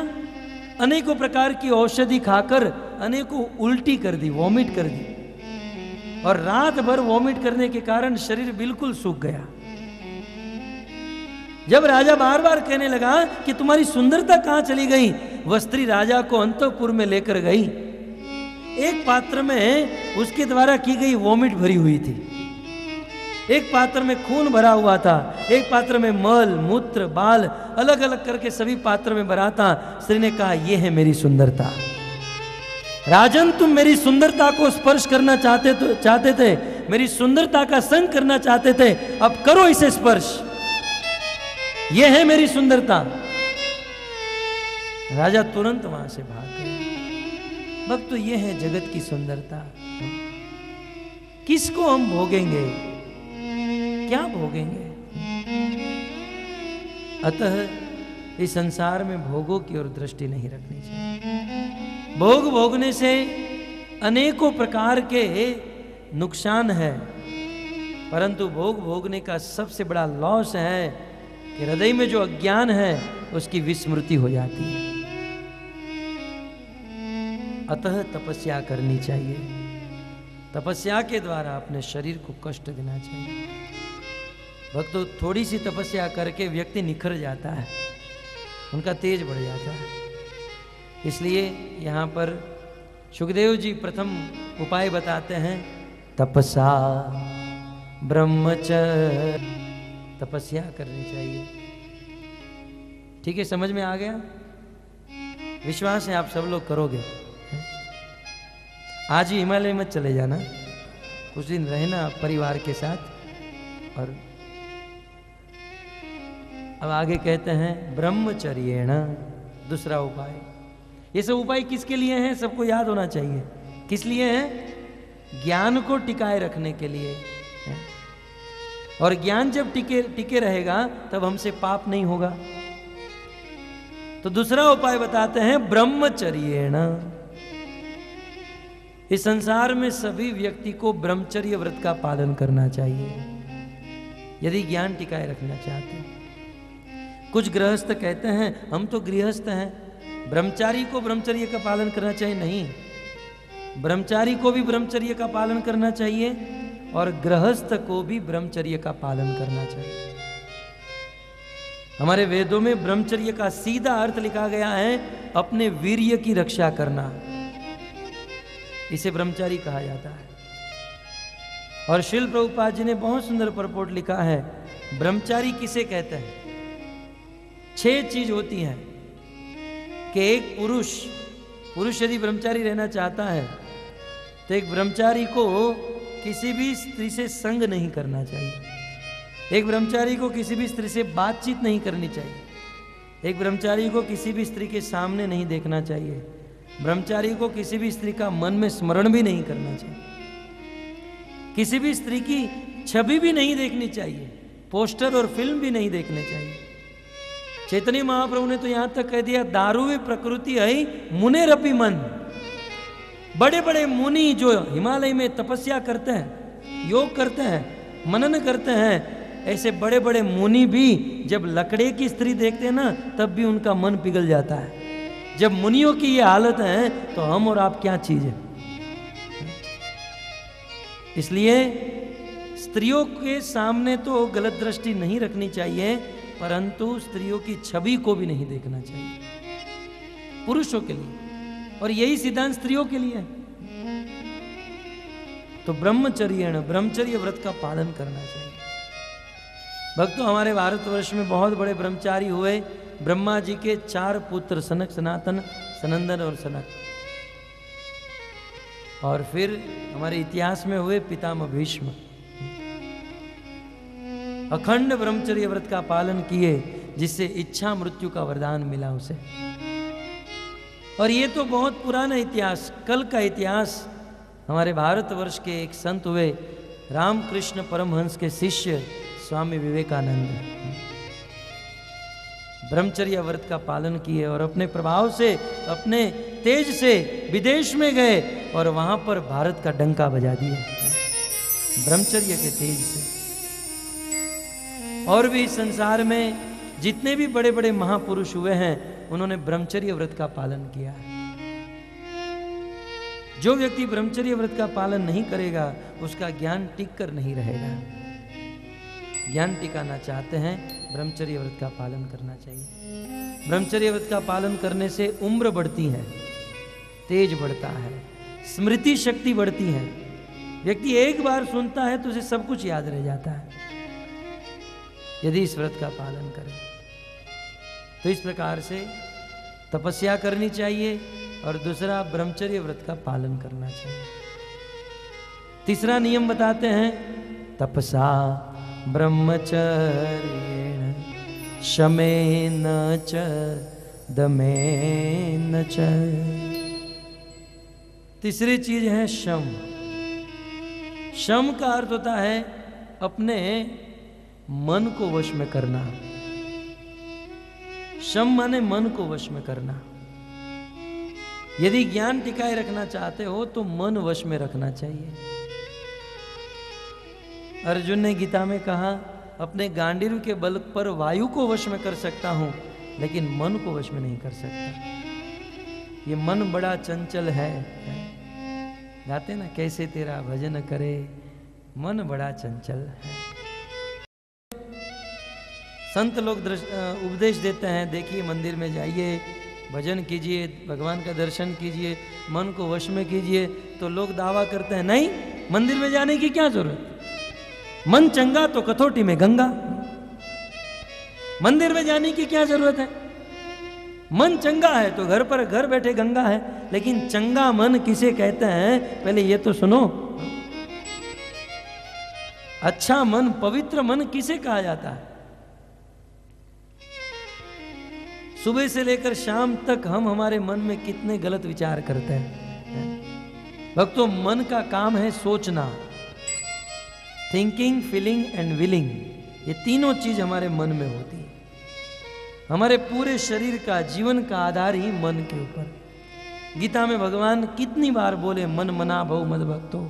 अनेकों प्रकार की औषधि खाकर अनेकों उल्टी कर दी, वॉमिट कर दी, और रात भर वॉमिट करने के कारण शरीर बिल्कुल सूख गया। जब राजा बार बार कहने लगा कि तुम्हारी सुंदरता कहां चली गई, वह स्त्री राजा को अंतःपुर में लेकर गई। एक पात्र में उसके द्वारा की गई वॉमिट भरी हुई थी। एक पात्र में खून भरा हुआ था, एक पात्र में मल मूत्र बाल अलग अलग करके सभी पात्र में भरा था। स्त्री ने कहा यह है मेरी सुंदरता। राजन तुम मेरी सुंदरता को स्पर्श करना चाहते थे, मेरी सुंदरता का संग करना चाहते थे, अब करो इसे स्पर्श, यह है मेरी सुंदरता। राजा तुरंत वहां से भाग गए। भक्त, तो यह है जगत की सुंदरता। किसको हम भोगेंगे, क्या भोगेंगे? अतः इस संसार में भोगों की ओर दृष्टि नहीं रखनी चाहिए। भोग भोगने से अनेकों प्रकार के नुकसान है, परंतु भोग भोगने का सबसे बड़ा लॉस है कि हृदय में जो अज्ञान है उसकी विस्मृति हो जाती है। अतः तपस्या करनी चाहिए। तपस्या के द्वारा अपने शरीर को कष्ट देना चाहिए। भक्तों, थोड़ी सी तपस्या करके व्यक्ति निखर जाता है, उनका तेज बढ़ जाता है। इसलिए यहाँ पर सुखदेव जी प्रथम उपाय बताते हैं, तपसा ब्रह्मचर्य, तपस्या करनी चाहिए। ठीक है, समझ में आ गया? विश्वास है आप सब लोग करोगे। आज ही हिमालय मत चले जाना, कुछ दिन रहना परिवार के साथ। और अब आगे कहते हैं ब्रह्मचर्येण, दूसरा उपाय। ये सब उपाय किसके लिए हैं? सबको याद होना चाहिए। किस लिए हैं? ज्ञान को टिकाए रखने के लिए। और ज्ञान जब टिके रहेगा तब हमसे पाप नहीं होगा। तो दूसरा उपाय बताते हैं ब्रह्मचर्येण। इस संसार में सभी व्यक्ति को ब्रह्मचर्य व्रत का पालन करना चाहिए यदि ज्ञान टिकाए रखना चाहते हैं। कुछ गृहस्थ कहते हैं हम तो गृहस्थ हैं, ब्रह्मचारी को ब्रह्मचर्य का पालन करना चाहिए। नहीं, ब्रह्मचारी को भी ब्रह्मचर्य का पालन करना चाहिए और गृहस्थ को भी ब्रह्मचर्य का पालन करना चाहिए। हमारे वेदों में ब्रह्मचर्य का सीधा अर्थ लिखा गया है अपने वीर्य की रक्षा करना, इसे ब्रह्मचारी कहा जाता है। और श्रील प्रभुपाद जी ने बहुत सुंदर परपोट लिखा है, ब्रह्मचारी किसे कहते हैं? 6 चीज होती हैं कि एक पुरुष यदि ब्रह्मचारी रहना चाहता है तो एक ब्रह्मचारी को किसी भी स्त्री से संग नहीं करना चाहिए, एक ब्रह्मचारी को किसी भी स्त्री से बातचीत नहीं करनी चाहिए, एक ब्रह्मचारी को किसी भी स्त्री के सामने नहीं देखना चाहिए, ब्रह्मचारी को किसी भी स्त्री का मन में स्मरण भी नहीं करना चाहिए, किसी भी स्त्री की छवि भी नहीं देखनी चाहिए, पोस्टर और फिल्म भी नहीं देखने चाहिए। चैतन्य महाप्रभु ने तो यहां तक कह दिया, दारुवे प्रकृति है मुने रपी मन। बड़े बड़े मुनि जो हिमालय में तपस्या करते हैं, योग करते हैं, मनन करते हैं, ऐसे बड़े बड़े मुनि भी जब लकड़े की स्त्री देखते हैं ना तब भी उनका मन पिघल जाता है। जब मुनियों की ये हालत है तो हम और आप क्या चीज है? इसलिए स्त्रियों के सामने तो गलत दृष्टि नहीं रखनी चाहिए, परंतु स्त्रियों की छवि को भी नहीं देखना चाहिए पुरुषों के लिए, और यही सिद्धांत स्त्रियों के लिए है। तो ब्रह्मचर्य व्रत का पालन करना चाहिए। भक्तों, हमारे भारतवर्ष में बहुत बड़े ब्रह्मचारी हुए। ब्रह्मा जी के 4 पुत्र सनक, सनातन, सनंदन और सनक। और फिर हमारे इतिहास में हुए पितामह भीष्म। अखंड ब्रह्मचर्य व्रत का पालन किए, जिससे इच्छा मृत्यु का वरदान मिला उसे। और ये तो बहुत पुराना इतिहास, कल का इतिहास। हमारे भारतवर्ष के एक संत हुए रामकृष्ण परमहंस के शिष्य स्वामी विवेकानंद। ब्रह्मचर्य व्रत का पालन किए और अपने प्रभाव से, अपने तेज से विदेश में गए और वहां पर भारत का डंका बजा दिया ब्रह्मचर्य के तेज से। और भी संसार में जितने भी बड़े बड़े महापुरुष हुए हैं उन्होंने ब्रह्मचर्य व्रत का पालन किया है। जो व्यक्ति ब्रह्मचर्य व्रत का पालन नहीं करेगा उसका ज्ञान टिक कर नहीं रहेगा। ज्ञान टिकाना चाहते हैं, ब्रह्मचर्य व्रत का पालन करना चाहिए। ब्रह्मचर्य व्रत का पालन करने से उम्र बढ़ती है, तेज बढ़ता है, स्मृति शक्ति बढ़ती है, व्यक्ति एक बार सुनता है तो उसे सब कुछ याद रह जाता है यदि इस व्रत का पालन करे। तो इस प्रकार से तपस्या करनी चाहिए और दूसरा ब्रह्मचर्य व्रत का पालन करना चाहिए। तीसरा नियम बताते हैं, तपसा ब्रह्मचर्येण शमेन च दमेन च। तीसरी चीज है शम। शम का अर्थ होता है अपने मन को वश में करना। शम माने मन को वश में करना। यदि ज्ञान टिकाए रखना चाहते हो तो मन वश में रखना चाहिए। अर्जुन ने गीता में कहा, अपने गांडीव के बल पर वायु को वश में कर सकता हूं, लेकिन मन को वश में नहीं कर सकता। ये मन बड़ा चंचल है। गाते ना, कैसे तेरा भजन करे मन बड़ा चंचल है। संत लोग उपदेश देते हैं, देखिए मंदिर में जाइए, भजन कीजिए, भगवान का दर्शन कीजिए, मन को वश में कीजिए। तो लोग दावा करते हैं, नहीं मंदिर में जाने की क्या जरूरत, मन चंगा तो कथौटी में गंगा। मंदिर में जाने की क्या जरूरत है, मन चंगा है तो घर पर घर बैठे गंगा है। लेकिन चंगा मन किसे कहते हैं, पहले ये तो सुनो। अच्छा मन, पवित्र मन किसे कहा जाता है? सुबह से लेकर शाम तक हम हमारे मन में कितने गलत विचार करते हैं। भक्तों, मन का काम है सोचना। थिंकिंग, फीलिंग एंड विलिंग, ये तीनों चीज हमारे मन में होती है। हमारे पूरे शरीर का, जीवन का आधार ही मन के ऊपर। गीता में भगवान कितनी बार बोले, मन मना भव मद भक्तो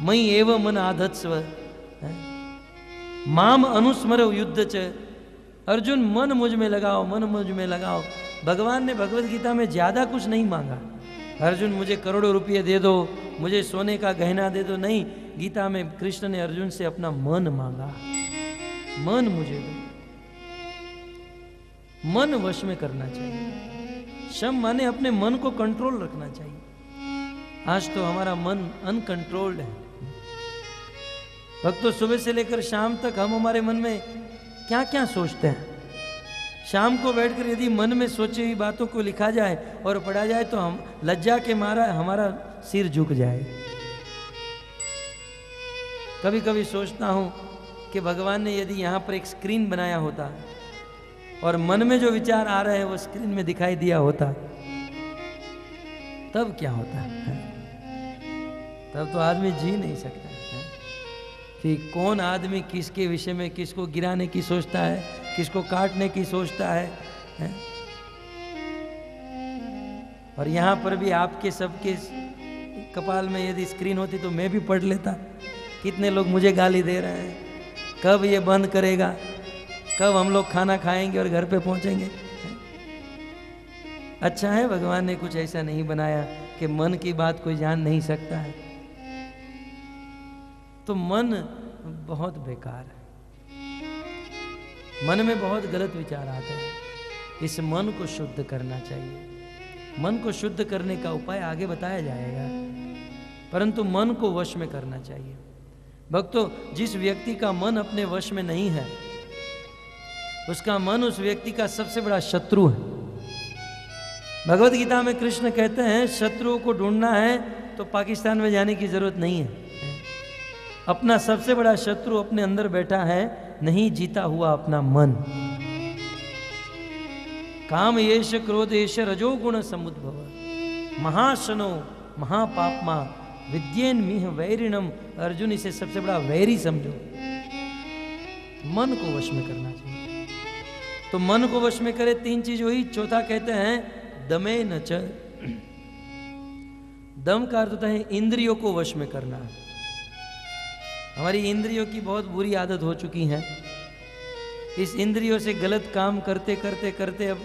मयि एव मन आधत्स्व माम अनुस्मरव युद्ध च। अर्जुन मन मुझ में लगाओ, मन मुझ में लगाओ। भगवान ने भगवत गीता में ज्यादा कुछ नहीं मांगा, अर्जुन मुझे करोड़ों रुपये दे दो, मुझे सोने का गहना दे दो, नहीं। गीता में कृष्ण ने अर्जुन से अपना मन मांगा, मन मुझे दो। मन वश में करना चाहिए। शम माने अपने मन को कंट्रोल रखना चाहिए। आज तो हमारा मन अनकंट्रोल्ड है। भक्तों, सुबह से लेकर शाम तक हम हमारे मन में क्या क्या सोचते हैं। शाम को बैठकर यदि मन में सोची हुई बातों को लिखा जाए और पढ़ा जाए तो हम लज्जा के मारा हमारा सिर झुक जाए। कभी कभी सोचता हूं कि भगवान ने यदि यहां पर एक स्क्रीन बनाया होता और मन में जो विचार आ रहे हैं वो स्क्रीन में दिखाई दिया होता, तब क्या होता है? तब तो आदमी जी नहीं सकता है कि कौन आदमी किसके विषय में किसको गिराने की सोचता है, किसको काटने की सोचता है। और यहाँ पर भी आपके सबके कपाल में यदि स्क्रीन होती तो मैं भी पढ़ लेता, कितने लोग मुझे गाली दे रहे हैं, कब ये बंद करेगा, कब हम लोग खाना खाएंगे और घर पे पहुंचेंगे। अच्छा है भगवान ने कुछ ऐसा नहीं बनाया कि मन की बात कोई जान नहीं सकता है। तो मन बहुत बेकार है, मन में बहुत गलत विचार आते हैं। इस मन को शुद्ध करना चाहिए। मन को शुद्ध करने का उपाय आगे बताया जाएगा, परंतु मन को वश में करना चाहिए। भक्तों, जिस व्यक्ति का मन अपने वश में नहीं है, उसका मन उस व्यक्ति का सबसे बड़ा शत्रु है। भगवत गीता में कृष्ण कहते हैं, शत्रुओं को ढूंढना है तो पाकिस्तान में जाने की जरूरत नहीं है। अपना सबसे बड़ा शत्रु अपने अंदर बैठा है, नहीं जीता हुआ अपना मन। काम येष क्रोध येष रजोगुण समुद्भव महाशनो महापापमा विद्येन मिह वैरिणम। अर्जुन, इसे सबसे बड़ा वैरी समझो। मन को वश में करना चाहिए। तो मन को वश में करे, तीन चीज हुई। चौथा कहते हैं दमे न च। दम का अर्थ होता है इंद्रियों को वश में करना। हमारी इंद्रियों की बहुत बुरी आदत हो चुकी है। इस इंद्रियों से गलत काम करते करते करते अब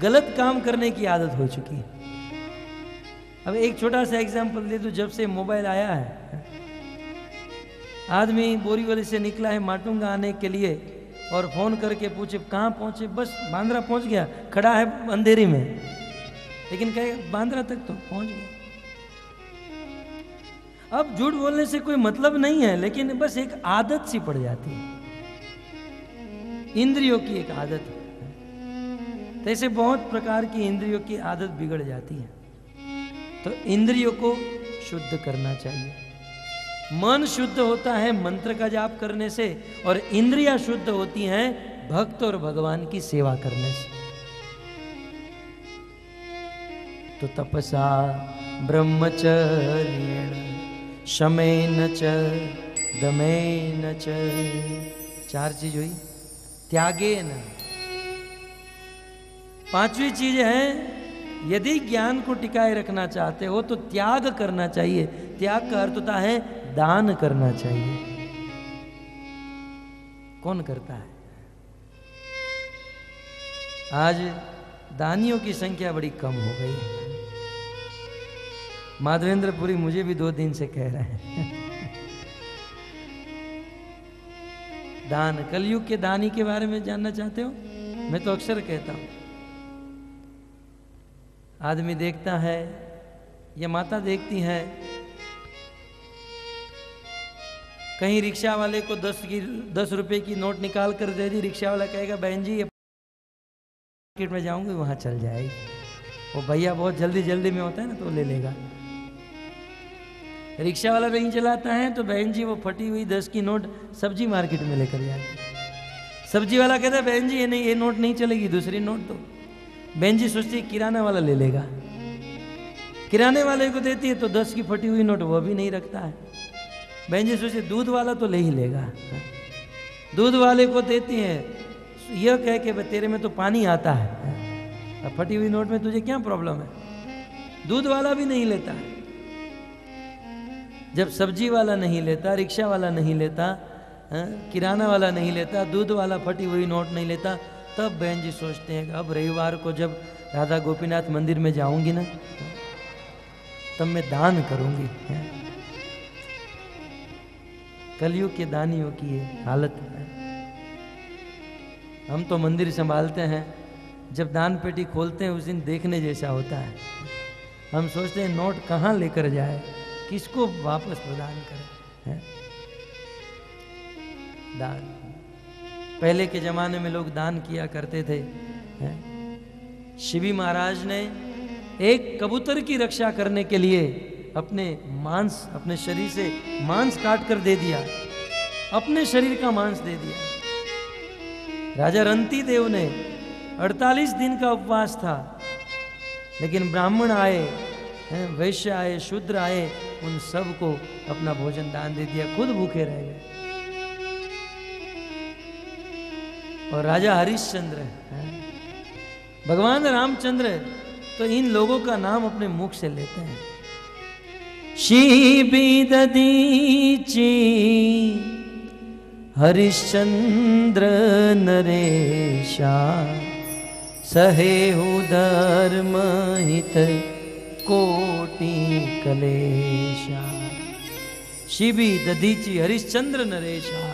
गलत काम करने की आदत हो चुकी है। अब एक छोटा सा एग्जांपल दे दूं, जब से मोबाइल आया है, आदमी बोरीवली से निकला है माटुंगा आने के लिए और फोन करके पूछे कहाँ पहुंचे, बस बांद्रा पहुंच गया, खड़ा है अंधेरी में, लेकिन कहे बांद्रा तक तो पहुंच गया। अब झूठ बोलने से कोई मतलब नहीं है, लेकिन बस एक आदत सी पड़ जाती है, इंद्रियों की एक आदत है। तो ऐसे बहुत प्रकार की इंद्रियों की आदत बिगड़ जाती है। तो इंद्रियों को शुद्ध करना चाहिए। मन शुद्ध होता है मंत्र का जाप करने से, और इंद्रियां शुद्ध होती हैं भक्त और भगवान की सेवा करने से। तो तपसा ब्रह्मचर्येण शमेन च दमेन च, 4 चीज हुई। त्यागेन, 5वीं चीज है, यदि ज्ञान को टिकाए रखना चाहते हो तो त्याग करना चाहिए। त्याग का अर्थ होता है दान करना चाहिए। कौन करता है? आज दानियों की संख्या बड़ी कम हो गई है। माधवेंद्रपुरी मुझे भी 2 दिन से कह रहे हैं दान। कलयुग के दानी के बारे में जानना चाहते हो? मैं तो अक्सर कहता हूं, आदमी देखता है या माता देखती है, कहीं रिक्शा वाले को 10 रुपए की नोट निकाल कर दे दी, रिक्शा वाला कहेगा बहन जी ये मार्केट में जाऊंगी, वहां चल जाएगी। वो भैया बहुत जल्दी में होता है ना, तो ले लेगा। रिक्शा वाला नहीं चलाता है तो बहन जी वो फटी हुई 10 की नोट सब्जी मार्केट में लेकर जाती। सब्जी वाला कहता है बहन जी ये नोट नहीं चलेगी, दूसरी नोट दो। बहन जी सोचती है किराना वाला ले लेगा, किराने वाले को देती है तो 10 की फटी हुई नोट वो भी नहीं रखता है। बहन जी सोचती दूध वाला तो ले ही लेगा, दूध वाले को देती है, यह कह के तेरे में तो पानी आता है, अब फटी हुई नोट में तुझे क्या प्रॉब्लम है। दूध वाला भी नहीं लेता। जब सब्जी वाला नहीं लेता, रिक्शा वाला नहीं लेता, किराना वाला नहीं लेता, दूध वाला फटी हुई नोट नहीं लेता, तब बहन जी सोचते हैं कि अब रविवार को जब राधा गोपीनाथ मंदिर में जाऊंगी ना, तब मैं दान करूंगी। कलयुग के दानियों की ये हालत है। हम तो मंदिर संभालते हैं, जब दान पेटी खोलते हैं उस दिन देखने जैसा होता है। हम सोचते हैं नोट कहाँ लेकर जाए, किसको वापस प्रदान करें। दान, पहले के जमाने में लोग दान किया करते थे। शिवी महाराज ने एक कबूतर की रक्षा करने के लिए अपने शरीर से मांस काट कर दे दिया, अपने शरीर का मांस दे दिया। राजा रंती देव ने 48 दिन का उपवास था, लेकिन ब्राह्मण आए, वैश्य आए, शूद्र आए, उन सबको अपना भोजन दान दे दिया, खुद भूखे रह गए। और राजा हरिश्चंद्र, भगवान रामचंद्र तो इन लोगों का नाम अपने मुख से लेते हैं। शीबी ददीची हरिश्चंद्र नरेशा, सहेहु धर्म हित कोटि कलेशा। शिबी ददीची हरिश्चंद्र नरेशा,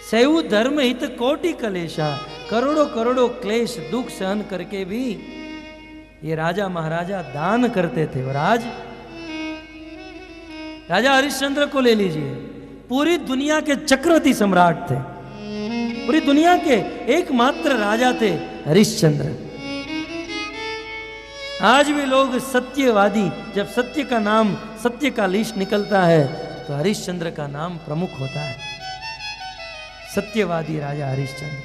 सहेहु धर्म हित कोटि कलेशा। करोड़ों करोड़ों क्लेश दुख सहन करके भी ये राजा महाराजा दान करते थे। और आज राजा हरिश्चंद्र को ले लीजिए, पूरी दुनिया के चक्रवर्ती सम्राट थे, पूरी दुनिया के एकमात्र राजा थे हरिश्चंद्र। आज भी लोग सत्यवादी, जब सत्य का नाम, सत्य का लिस्ट निकलता है तो हरिश्चंद्र का नाम प्रमुख होता है। सत्यवादी राजा हरिश्चंद्र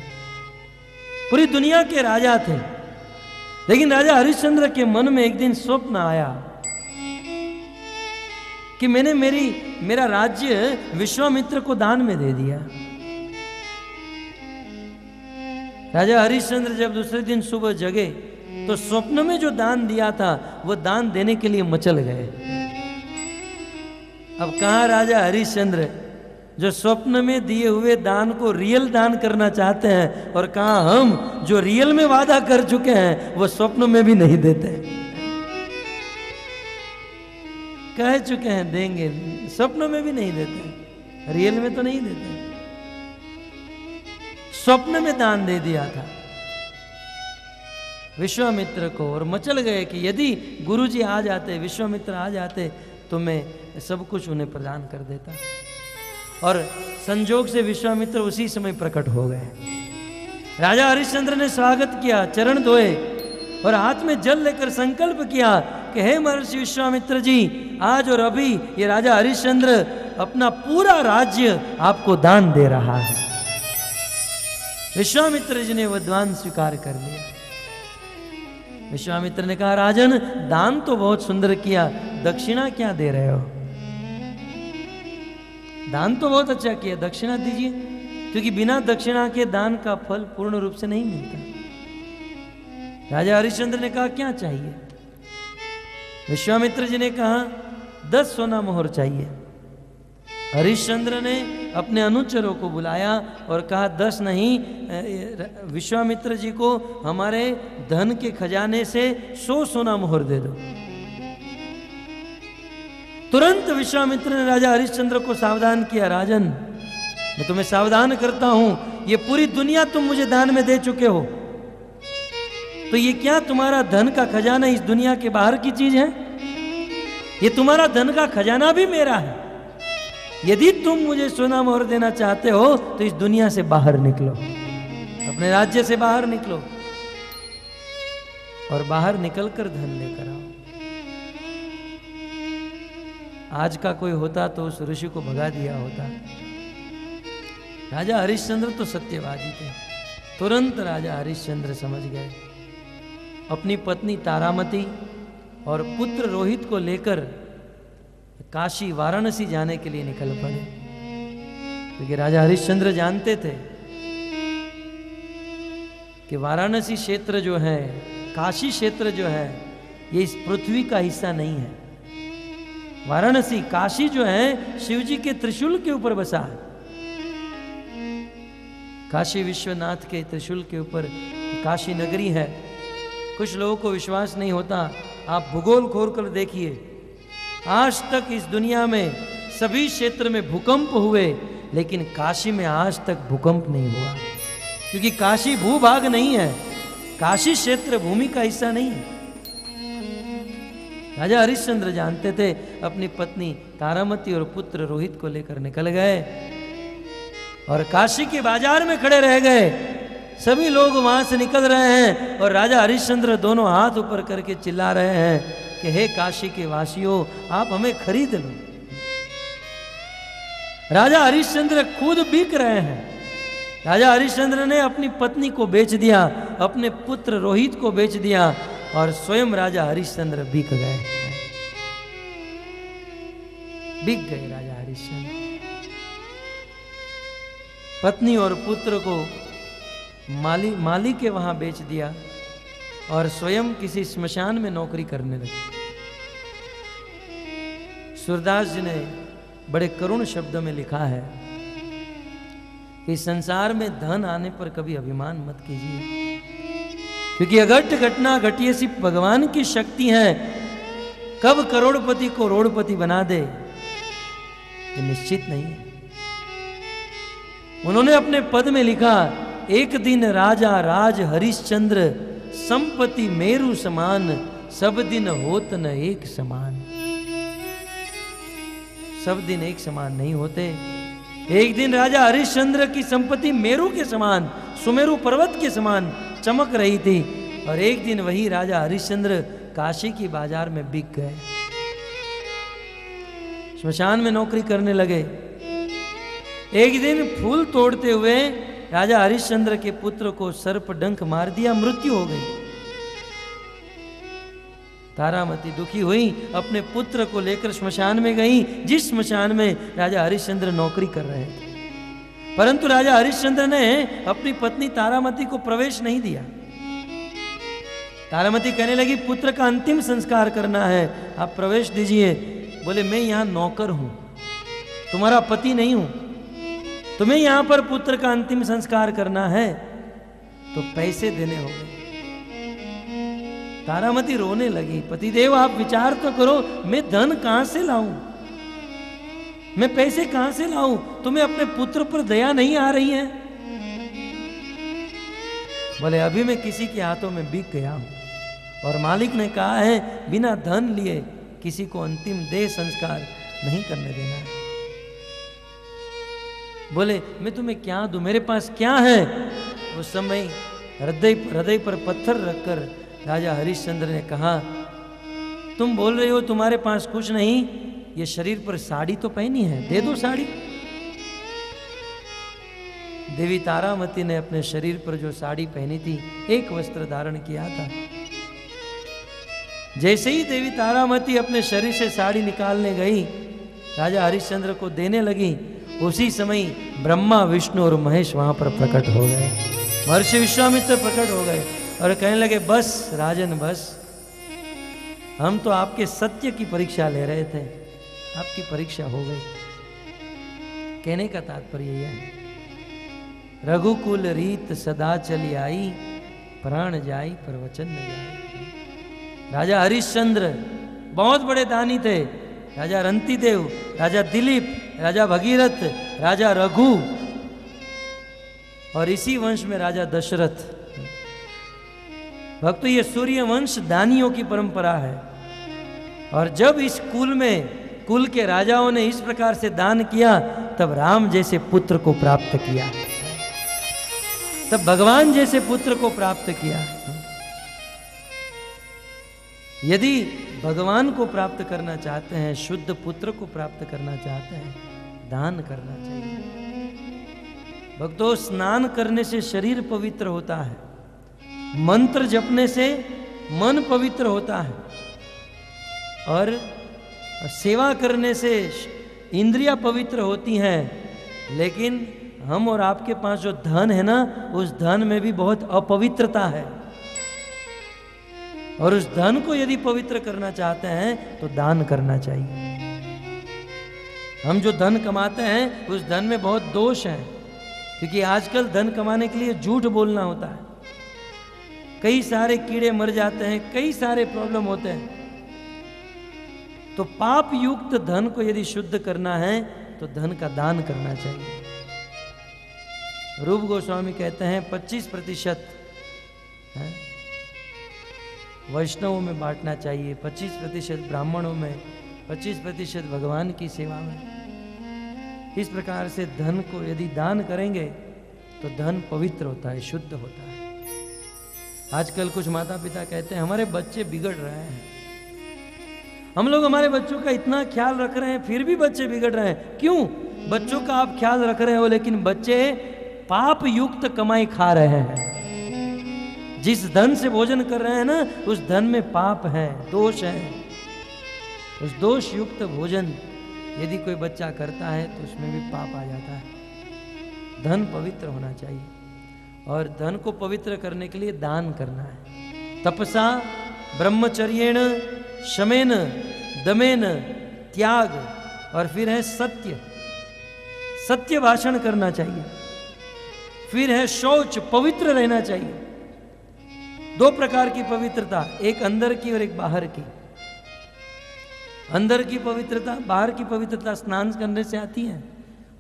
पूरी दुनिया के राजा थे। लेकिन राजा हरिश्चंद्र के मन में एक दिन स्वप्न आया कि मैंने मेरा राज्य विश्वामित्र को दान में दे दिया। राजा हरिश्चंद्र जब दूसरे दिन सुबह जगे तो स्वप्न में जो दान दिया था वो दान देने के लिए मचल गए। अब कहां राजा हरिश्चंद्र जो स्वप्न में दिए हुए दान को रियल दान करना चाहते हैं, और कहां हम जो रियल में वादा कर चुके हैं वो स्वप्न में भी नहीं देते। कह चुके हैं देंगे, स्वप्न में भी नहीं देते, रियल में तो नहीं देते, स्वप्न में दान दे दिया था विश्वामित्र को। और मचल गए कि यदि गुरुजी आ जाते, विश्वामित्र आ जाते तो मैं सब कुछ उन्हें प्रदान कर देता। और संजोग से विश्वामित्र उसी समय प्रकट हो गए। राजा हरिश्चंद्र ने स्वागत किया, चरण धोए और हाथ में जल लेकर संकल्प किया कि हे महर्षि विश्वामित्र जी, आज और अभी ये राजा हरिश्चंद्र अपना पूरा राज्य आपको दान दे रहा है। विश्वामित्र जी ने वह दान स्वीकार कर लिया। विश्वामित्र ने कहा, राजन, दान तो बहुत सुंदर किया, दक्षिणा क्या दे रहे हो? दान तो बहुत अच्छा किया, दक्षिणा दीजिए, क्योंकि बिना दक्षिणा के दान का फल पूर्ण रूप से नहीं मिलता। राजा हरिश्चंद्र ने कहा, क्या चाहिए? विश्वामित्र जी ने कहा, 10 सोना मोहर चाहिए। हरिश्चंद्र ने अपने अनुचरों को बुलाया और कहा, 10 नहीं, विश्वामित्र जी को हमारे धन के खजाने से 100 सोना मोहर दे दो। तुरंत विश्वामित्र ने राजा हरिश्चंद्र को सावधान किया, राजन, मैं तुम्हें सावधान करता हूं, ये पूरी दुनिया तुम मुझे दान में दे चुके हो, तो ये क्या तुम्हारा धन का खजाना इस दुनिया के बाहर की चीज है? ये तुम्हारा धन का खजाना भी मेरा है। यदि तुम मुझे सोना मोहर देना चाहते हो तो इस दुनिया से बाहर निकलो, अपने राज्य से बाहर निकलो और बाहर निकलकर धन लेकर आओ। आज का कोई होता तो उस ऋषि को भगा दिया होता। राजा हरिश्चंद्र तो सत्यवादी थे। तुरंत राजा हरिश्चंद्र समझ गए। अपनी पत्नी तारामती और पुत्र रोहित को लेकर काशी वाराणसी जाने के लिए निकल पड़े, क्योंकि राजा हरिश्चंद्र जानते थे कि वाराणसी क्षेत्र जो है, काशी क्षेत्र जो है, ये इस पृथ्वी का हिस्सा नहीं है। वाराणसी, काशी जो है, शिव जी के त्रिशूल के ऊपर बसा है। काशी विश्वनाथ के त्रिशूल के ऊपर काशी नगरी है। कुछ लोगों को विश्वास नहीं होता, आप भूगोल खोल कर देखिए, आज तक इस दुनिया में सभी क्षेत्र में भूकंप हुए, लेकिन काशी में आज तक भूकंप नहीं हुआ, क्योंकि काशी भूभाग नहीं है, काशी क्षेत्र भूमि का हिस्सा नहीं है। राजा हरिश्चंद्र जानते थे। अपनी पत्नी तारामती और पुत्र रोहित को लेकर निकल गए और काशी के बाजार में खड़े रह गए। सभी लोग वहां से निकल रहे हैं और राजा हरिश्चंद्र दोनों हाथ ऊपर करके चिल्ला रहे हैं कि हे काशी के वासियों, आप हमें खरीद लो। राजा हरिश्चंद्र खुद बिक रहे हैं। राजा हरिश्चंद्र ने अपनी पत्नी को बेच दिया, अपने पुत्र रोहित को बेच दिया और स्वयं राजा हरिश्चंद्र बिक गए। बिक गए राजा हरिश्चंद्र। पत्नी और पुत्र को माली के वहां बेच दिया और स्वयं किसी स्मशान में नौकरी करने लगे। सूरदास जी ने बड़े करुण शब्दों में लिखा है कि संसार में धन आने पर कभी अभिमान मत कीजिए, क्योंकि अघट घटना घटिए सी भगवान की शक्ति है। कब करोड़पति को रोड़पति बना दे ये निश्चित नहीं है। उन्होंने अपने पद में लिखा, एक दिन राजा राज हरिश्चंद्र, संपत्ति मेरु समान, सब दिन होत न एक समान। सब दिन एक समान नहीं होते। एक दिन राजा हरिश्चंद्र की संपत्ति मेरु के समान, सुमेरु पर्वत के समान चमक रही थी, और एक दिन वही राजा हरिश्चंद्र काशी की बाजार में बिक गए, श्मशान में नौकरी करने लगे। एक दिन फूल तोड़ते हुए राजा हरिश्चंद्र के पुत्र को सर्प डंक मार दिया, मृत्यु हो गई। तारामती दुखी हुई, अपने पुत्र को लेकर श्मशान में गई, जिस श्मशान में राजा हरिश्चंद्र नौकरी कर रहे थे। परंतु राजा हरिश्चंद्र ने अपनी पत्नी तारामती को प्रवेश नहीं दिया। तारामती कहने लगी, पुत्र का अंतिम संस्कार करना है, आप प्रवेश दीजिए। बोले, मैं यहां नौकर हूं, तुम्हारा पति नहीं हूं। तुम्हें यहां पर पुत्र का अंतिम संस्कार करना है तो पैसे देने होंगे। तारामती रोने लगी, पतिदेव आप विचार तो करो, मैं धन कहां से लाऊं, मैं पैसे कहां से लाऊं? तुम्हें अपने पुत्र पर दया नहीं आ रही है? बोले, अभी मैं किसी के हाथों में बिक गया हूं और मालिक ने कहा है बिना धन लिए किसी को अंतिम देह संस्कार नहीं करने देना है। बोले मैं तुम्हें क्या दूं, मेरे पास क्या है? उस समय हृदय पर पत्थर रखकर राजा हरिश्चंद्र ने कहा, तुम बोल रहे हो तुम्हारे पास कुछ नहीं, ये शरीर पर साड़ी तो पहनी है, दे दो साड़ी। देवी तारामती ने अपने शरीर पर जो साड़ी पहनी थी, एक वस्त्र धारण किया था। जैसे ही देवी तारामती अपने शरीर से साड़ी निकालने गई, राजा हरिश्चंद्र को देने लगी, उसी समय ब्रह्मा, विष्णु और महेश वहां पर प्रकट हो गए। महर्षि विश्वामित्र प्रकट हो गए और कहने लगे, बस राजन बस, हम तो आपके सत्य की परीक्षा ले रहे थे, आपकी परीक्षा हो गई। कहने का तात्पर्य यह है, रघुकुल रीत सदा चली आई, प्राण जाई पर वचन न जाई। राजा हरिश्चंद्र बहुत बड़े दानी थे, राजा रंतीदेव, राजा दिलीप, राजा भगीरथ, राजा रघु और इसी वंश में राजा दशरथ। भक्तों, ये सूर्य वंश दानियों की परंपरा है। और जब इस कुल के राजाओं ने इस प्रकार से दान किया, तब राम जैसे पुत्र को प्राप्त किया, तब भगवान जैसे पुत्र को प्राप्त किया। यदि भगवान को प्राप्त करना चाहते हैं, शुद्ध पुत्र को प्राप्त करना चाहते हैं, दान करना चाहिए। भक्तों, स्नान करने से शरीर पवित्र होता है, मंत्र जपने से मन पवित्र होता है, और सेवा करने से इंद्रियां पवित्र होती हैं। लेकिन हम और आपके पास जो धन है ना, उस धन में भी बहुत अपवित्रता है, और उस धन को यदि पवित्र करना चाहते हैं तो दान करना चाहिए। हम जो धन कमाते हैं, उस धन में बहुत दोष है, क्योंकि आजकल धन कमाने के लिए झूठ बोलना होता है, कई सारे कीड़े मर जाते हैं, कई सारे प्रॉब्लम होते हैं। तो पाप युक्त धन को यदि शुद्ध करना है तो धन का दान करना चाहिए। रूप गोस्वामी कहते हैं 25% वैष्णवों में बांटना चाहिए, 25% ब्राह्मणों में, 25% भगवान की सेवा में। इस प्रकार से धन को यदि दान करेंगे तो धन पवित्र होता है, शुद्ध होता है। आजकल कुछ माता पिता कहते हैं हमारे बच्चे बिगड़ रहे हैं, हम लोग हमारे बच्चों का इतना ख्याल रख रहे हैं, फिर भी बच्चे बिगड़ रहे हैं। क्यों? बच्चों का आप ख्याल रख रहे हो, लेकिन बच्चे पाप युक्त कमाई खा रहे हैं। जिस धन से भोजन कर रहे हैं ना, उस धन में पाप है, दोष है। उस दोष युक्त भोजन यदि कोई बच्चा करता है तो उसमें भी पाप आ जाता है। धन पवित्र होना चाहिए, और धन को पवित्र करने के लिए दान करना है। तपसा, ब्रह्मचर्येण, शमेन, दमेन, त्याग, और फिर है सत्य, सत्य भाषण करना चाहिए। फिर है शौच, पवित्र रहना चाहिए। 2 प्रकार की पवित्रता, एक अंदर की और एक बाहर की। अंदर की पवित्रता, बाहर की पवित्रता स्नान करने से आती है,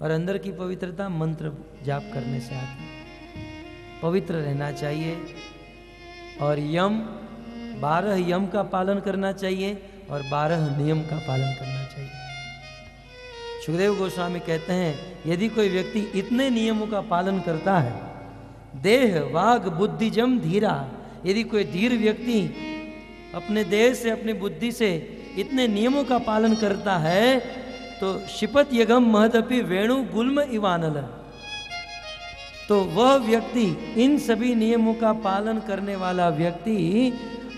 और अंदर की पवित्रता मंत्र जाप करने से आती है। पवित्र रहना चाहिए, और 12 यम का पालन करना चाहिए, और 12 नियम का पालन करना चाहिए। सुखदेव गोस्वामी कहते हैं, यदि कोई व्यक्ति इतने नियमों का पालन करता है, देह वाग बुद्धिजम धीरा, यदि कोई धीर व्यक्ति अपने देह से, अपनी बुद्धि से इतने नियमों का पालन करता है, तो शिपत यगम महदपि वेणु गुल्म इवानल, तो वह व्यक्ति, इन सभी नियमों का पालन करने वाला व्यक्ति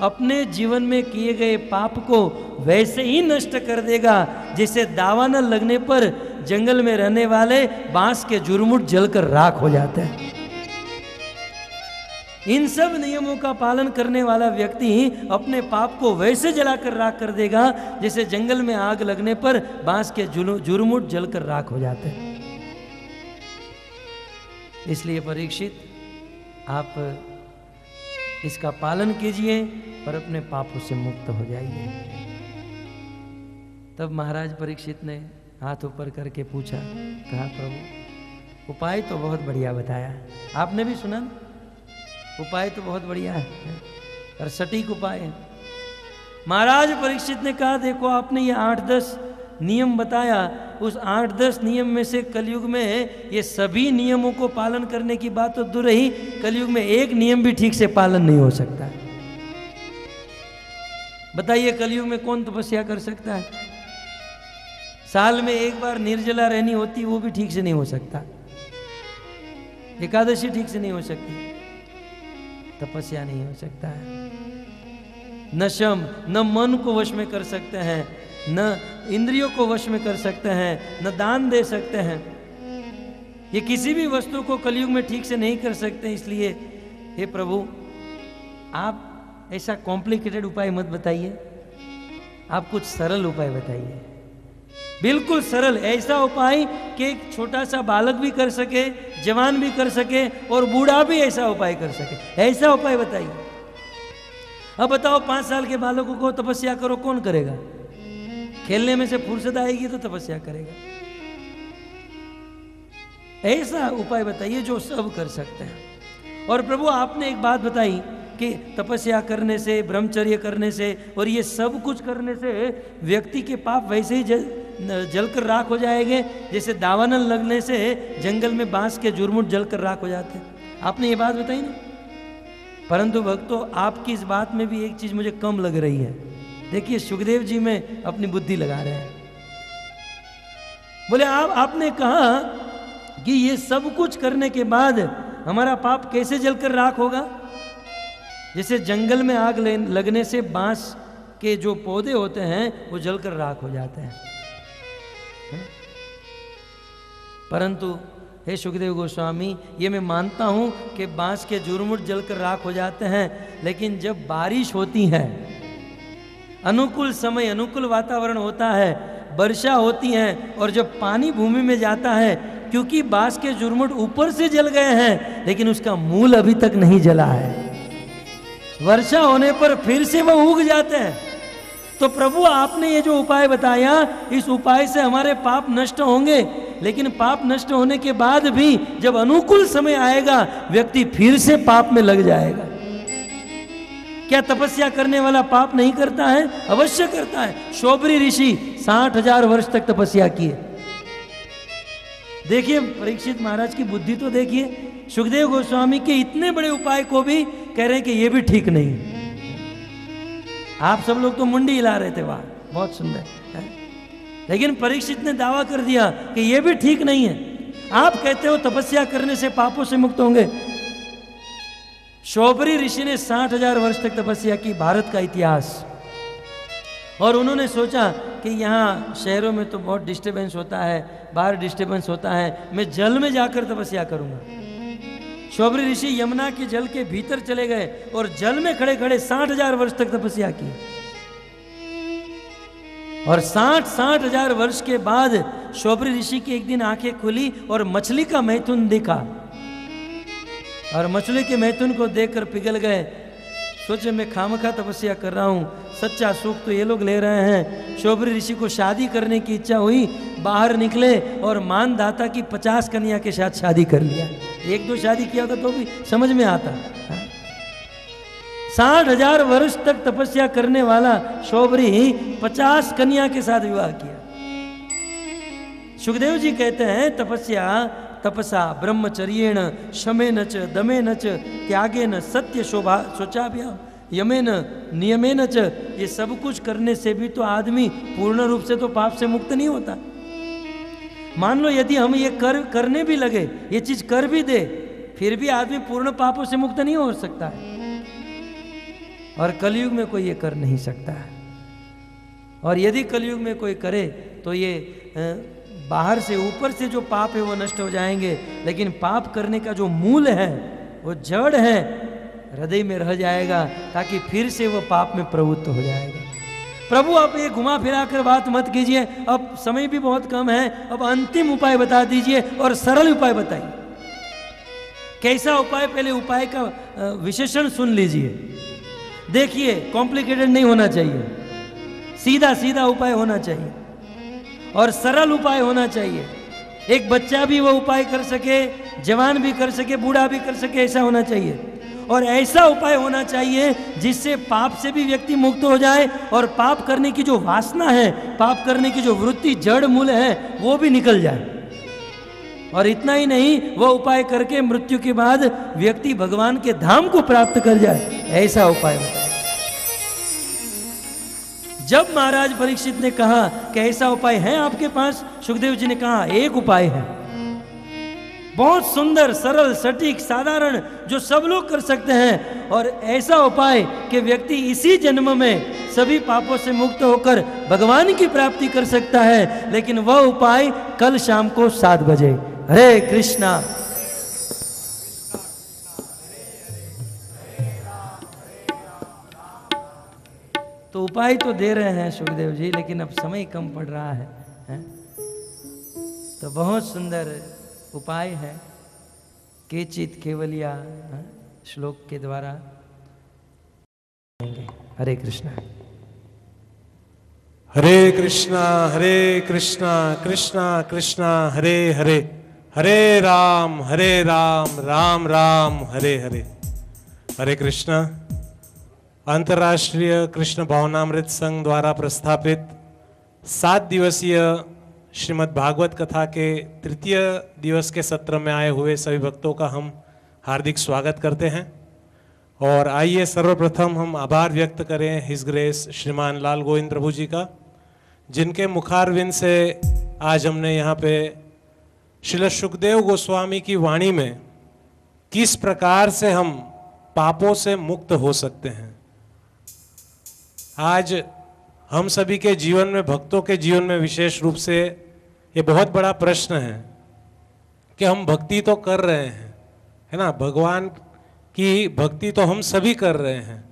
अपने जीवन में किए गए पाप को वैसे ही नष्ट कर देगा जैसे दावा न लगने पर जंगल में रहने वाले बांस के जुरमुट जलकर राख हो जाते हैं। इन सब नियमों का पालन करने वाला व्यक्ति अपने पाप को वैसे जलाकर राख कर देगा जैसे जंगल में आग लगने पर बांस के जुरमुट जलकर राख हो जाते हैं। इसलिए परीक्षित, आप इसका पालन कीजिए और अपने पापों से मुक्त हो जाइए। तब महाराज परीक्षित ने हाथ ऊपर करके पूछा, कहा प्रभु उपाय तो बहुत बढ़िया बताया, आपने भी सुना, उपाय तो बहुत बढ़िया है और सटीक उपाय है, महाराज परीक्षित ने कहा, देखो आपने ये 8-10 नियम बताया, उस 8-10 नियम में से कलयुग में ये सभी नियमों को पालन करने की बात तो दूर रही, कलयुग में एक नियम भी ठीक से पालन नहीं हो सकता। बताइए कलयुग में कौन तपस्या कर सकता है? साल में एक बार निर्जला रहनी होती, वो भी ठीक से नहीं हो सकता। एकादशी ठीक से नहीं हो सकती, तपस्या नहीं हो सकता है। न शम, न मन को वश में कर सकते हैं, न इंद्रियों को वश में कर सकते हैं, न दान दे सकते हैं। ये किसी भी वस्तु को कलयुग में ठीक से नहीं कर सकते। इसलिए हे प्रभु, आप ऐसा कॉम्प्लिकेटेड उपाय मत बताइए, आप कुछ सरल उपाय बताइए, बिल्कुल सरल, ऐसा उपाय कि एक छोटा सा बालक भी कर सके, जवान भी कर सके और बूढ़ा भी ऐसा उपाय कर सके, ऐसा उपाय बताइए। अब बताओ 5 साल के बालकों को तपस्या करो, कौन करेगा? खेलने में से फुर्सत आएगी तो तपस्या करेगा। ऐसा उपाय बताइए जो सब कर सकते हैं। और प्रभु आपने एक बात बताई कि तपस्या करने से, ब्रह्मचर्य करने से और ये सब कुछ करने से व्यक्ति के पाप वैसे ही जलकर राख हो जाएंगे, जैसे दावानल लगने से जंगल में बांस के जुरमुट जलकर राख हो जाते हैं। आपने ये बात बताई ना। परंतु भक्तों, आपकी इस बात में भी एक चीज मुझे कम लग रही है। देखिए सुखदेव जी में अपनी बुद्धि लगा रहे हैं। बोले आपने कहा कि ये सब कुछ करने के बाद हमारा पाप कैसे जलकर राख होगा? जैसे जंगल में आग लगने से बांस के जो पौधे होते हैं वो जलकर राख हो जाते हैं। परंतु हे सुखदेव गोस्वामी, ये मैं मानता हूं कि बांस के जुरमुट जलकर राख हो जाते हैं, लेकिन जब बारिश होती है, अनुकूल समय, अनुकूल वातावरण होता है, वर्षा होती है और जब पानी भूमि में जाता है, क्योंकि बांस के जुरमुट ऊपर से जल गए हैं लेकिन उसका मूल अभी तक नहीं जला है, वर्षा होने पर फिर से वह उग जाते हैं। तो प्रभु आपने ये जो उपाय बताया, इस उपाय से हमारे पाप नष्ट होंगे, लेकिन पाप नष्ट होने के बाद भी जब अनुकूल समय आएगा व्यक्ति फिर से पाप में लग जाएगा। क्या तपस्या करने वाला पाप नहीं करता है? अवश्य करता है। शोभरी ऋषि 60,000 वर्ष तक तपस्या किए। देखिए परीक्षित महाराज की बुद्धि तो देखिए, सुखदेव गोस्वामी के इतने बड़े उपाय को भी कह रहे हैं कि ये भी ठीक नहीं। आप सब लोग तो मुंडी हिला रहे थे, वाह बहुत सुंदर है? लेकिन परीक्षित ने दावा कर दिया कि ये भी ठीक नहीं है। आप कहते हो तपस्या करने से पापों से मुक्त होंगे। शोभरी ऋषि ने 60,000 वर्ष तक तपस्या की, भारत का इतिहास। और उन्होंने सोचा कि यहाँ शहरों में तो बहुत डिस्टर्बेंस होता है, बाहर डिस्टर्बेंस होता है, मैं जल में जाकर तपस्या करूंगा। शोभरी ऋषि यमुना के जल के भीतर चले गए और जल में खड़े खड़े 60,000 वर्ष तक तपस्या की। और 60,000 वर्ष के बाद शोभरी ऋषि की एक दिन आंखें खुली और मछली का मैथुन दिखा, और मछली के मैथुन को देखकर पिघल गए। सोचे मैं खामखा तपस्या कर रहा हूँ, सच्चा सुख तो ये लोग ले रहे हैं। शोभरी ऋषि को शादी करने की इच्छा हुई, बाहर निकले और मानदाता की 50 कन्या के साथ शादी कर लिया। 1-2 शादी किया होता तो भी समझ में आता। 60,000 वर्ष तक तपस्या करने वाला शोभरी 50 कन्या के साथ विवाह किया। सुखदेव जी कहते हैं तपस्या तपसा ब्रह्मचर्येण शमेन च दमेन च त्यागेन सत्य शोभा शोचाभ्याम यमेन नियमेन च, ये सब कुछ करने से भी तो आदमी पूर्ण रूप से तो पाप से मुक्त नहीं होता। मान लो यदि हम ये करने भी लगे, ये चीज कर भी दे, फिर भी आदमी पूर्ण पापों से मुक्त नहीं हो सकता है। और कलयुग में कोई ये कर नहीं सकता है। और यदि कलयुग में कोई करे तो ये बाहर से ऊपर से जो पाप है वो नष्ट हो जाएंगे, लेकिन पाप करने का जो मूल है, वो जड़ है, हृदय में रह जाएगा, ताकि फिर से वो पाप में प्रवृत्त हो जाएगा। प्रभु आप ये घुमा फिरा कर बात मत कीजिए, अब समय भी बहुत कम है, अब अंतिम उपाय बता दीजिए और सरल उपाय बताइए। कैसा उपाय? पहले उपाय का विशेषण सुन लीजिए। देखिए कॉम्प्लिकेटेड नहीं होना चाहिए, सीधा सीधा उपाय होना चाहिए और सरल उपाय होना चाहिए। एक बच्चा भी वो उपाय कर सके, जवान भी कर सके, बूढ़ा भी कर सके, ऐसा होना चाहिए। और ऐसा उपाय होना चाहिए जिससे पाप से भी व्यक्ति मुक्त हो जाए और पाप करने की जो वासना है, पाप करने की जो वृत्ति जड़ मूल है, वो भी निकल जाए। और इतना ही नहीं, वह उपाय करके मृत्यु के बाद व्यक्ति भगवान के धाम को प्राप्त कर जाए, ऐसा उपाय होता है। जब महाराज परीक्षित ने कहा कि ऐसा उपाय है आपके पास, सुखदेव जी ने कहा एक उपाय है, बहुत सुंदर, सरल, सटीक, साधारण, जो सब लोग कर सकते हैं, और ऐसा उपाय कि व्यक्ति इसी जन्म में सभी पापों से मुक्त होकर भगवान की प्राप्ति कर सकता है। लेकिन वह उपाय कल शाम को 7 बजे। हरे कृष्णा। तो उपाय तो दे रहे हैं सुखदेव जी, लेकिन अब समय कम पड़ रहा है? तो बहुत सुंदर उपाय है, केचित केवलिया श्लोक के द्वारा। हरे कृष्णा। हरे कृष्णा कृष्णा कृष्णा हरे हरे, हरे राम राम राम हरे हरे। हरे कृष्णा। अंतर्राष्ट्रीय कृष्ण भावनामृत संघ द्वारा प्रस्थापित 7 दिवसीय श्रीमद् भागवत कथा के तृतीय दिवस के सत्र में आए हुए सभी भक्तों का हम हार्दिक स्वागत करते हैं। और आइए सर्वप्रथम हम आभार व्यक्त करें हिज ग्रेस श्रीमान लाल गोविंद प्रभु जी का, जिनके मुखारविंद से आज हमने यहाँ पे श्रील सुखदेव गोस्वामी की वाणी में किस प्रकार से हम पापों से मुक्त हो सकते हैं। आज हम सभी के जीवन में, भक्तों के जीवन में विशेष रूप से ये बहुत बड़ा प्रश्न है कि हम भक्ति तो कर रहे हैं, है ना, भगवान की भक्ति तो हम सभी कर रहे हैं,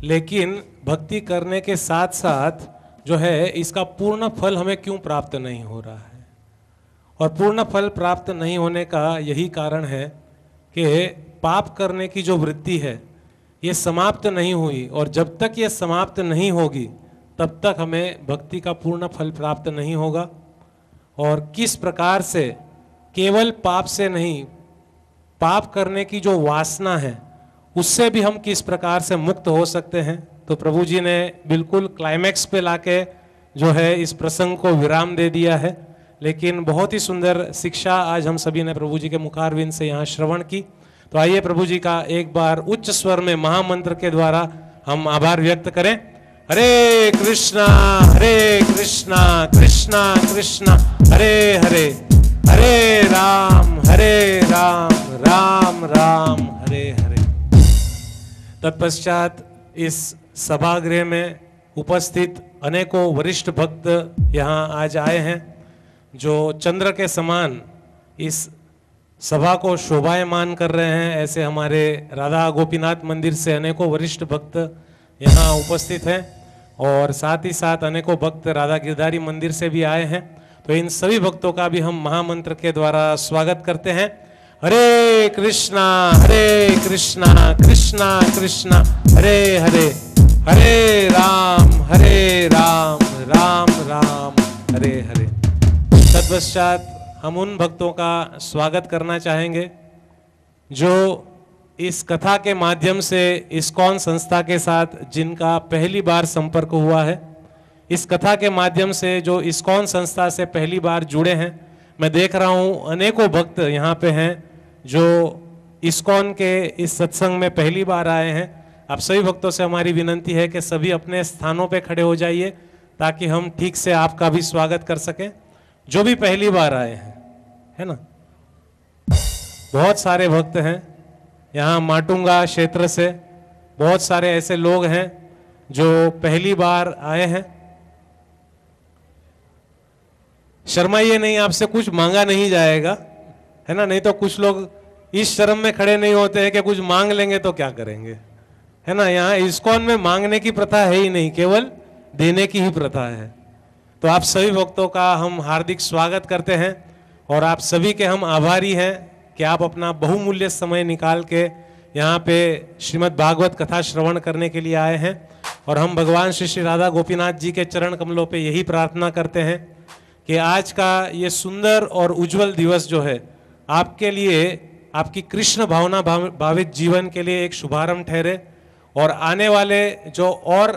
लेकिन भक्ति करने के साथ साथ जो है इसका पूर्ण फल हमें क्यों प्राप्त नहीं हो रहा है। और पूर्ण फल प्राप्त नहीं होने का यही कारण है कि पाप करने की जो वृत्ति है ये समाप्त नहीं हुई, और जब तक ये समाप्त नहीं होगी तब तक हमें भक्ति का पूर्ण फल प्राप्त नहीं होगा। और किस प्रकार से केवल पाप से नहीं, पाप करने की जो वासना है उससे भी हम किस प्रकार से मुक्त हो सकते हैं, तो प्रभु जी ने बिल्कुल क्लाइमैक्स पे लाके जो है इस प्रसंग को विराम दे दिया है। लेकिन बहुत ही सुंदर शिक्षा आज हम सभी ने प्रभु जी के मुखारविंद से यहाँ श्रवण की। तो आइए प्रभु जी का एक बार उच्च स्वर में महामंत्र के द्वारा हम आभार व्यक्त करें। हरे कृष्णा कृष्णा कृष्णा हरे हरे, हरे राम राम राम हरे हरे। तत्पश्चात इस सभागृह में उपस्थित अनेकों वरिष्ठ भक्त यहाँ आज आए हैं, जो चंद्र के समान इस सभा को शोभायमान कर रहे हैं। ऐसे हमारे राधा गोपीनाथ मंदिर से अनेकों वरिष्ठ भक्त यहाँ उपस्थित हैं, और साथ ही साथ अनेकों भक्त राधा गिरधारी मंदिर से भी आए हैं। तो इन सभी भक्तों का भी हम महामंत्र के द्वारा स्वागत करते हैं। हरे कृष्णा कृष्णा कृष्णा हरे हरे, हरे राम राम राम हरे हरे। तत्पश्चात हम उन भक्तों का स्वागत करना चाहेंगे जो इस कथा के माध्यम से इस्कॉन संस्था के साथ जिनका पहली बार संपर्क हुआ है, इस कथा के माध्यम से जो इस्कॉन संस्था से पहली बार जुड़े हैं। मैं देख रहा हूँ अनेकों भक्त यहाँ पे हैं जो इस्कॉन के इस सत्संग में पहली बार आए हैं। आप सभी भक्तों से हमारी विनंती है कि सभी अपने स्थानों पे खड़े हो जाइए ताकि हम ठीक से आपका भी स्वागत कर सकें, जो भी पहली बार आए हैं, है ना। बहुत सारे भक्त हैं यहाँ माटुंगा क्षेत्र से, बहुत सारे ऐसे लोग हैं जो पहली बार आए हैं। शर्माइए नहीं, आपसे कुछ मांगा नहीं जाएगा, है ना। नहीं तो कुछ लोग इस शर्म में खड़े नहीं होते हैं कि कुछ मांग लेंगे तो क्या करेंगे, है ना। यहाँ इस्कॉन में मांगने की प्रथा है ही नहीं, केवल देने की ही प्रथा है। तो आप सभी भक्तों का हम हार्दिक स्वागत करते हैं, और आप सभी के हम आभारी हैं कि आप अपना बहुमूल्य समय निकाल के यहाँ पे श्रीमद् भागवत कथा श्रवण करने के लिए आए हैं। और हम भगवान श्री श्री राधा गोपीनाथ जी के चरण कमलों पे यही प्रार्थना करते हैं कि आज का ये सुंदर और उज्जवल दिवस जो है आपके लिए आपकी कृष्ण भावना भावित जीवन के लिए एक शुभारंभ ठहरे और आने वाले जो और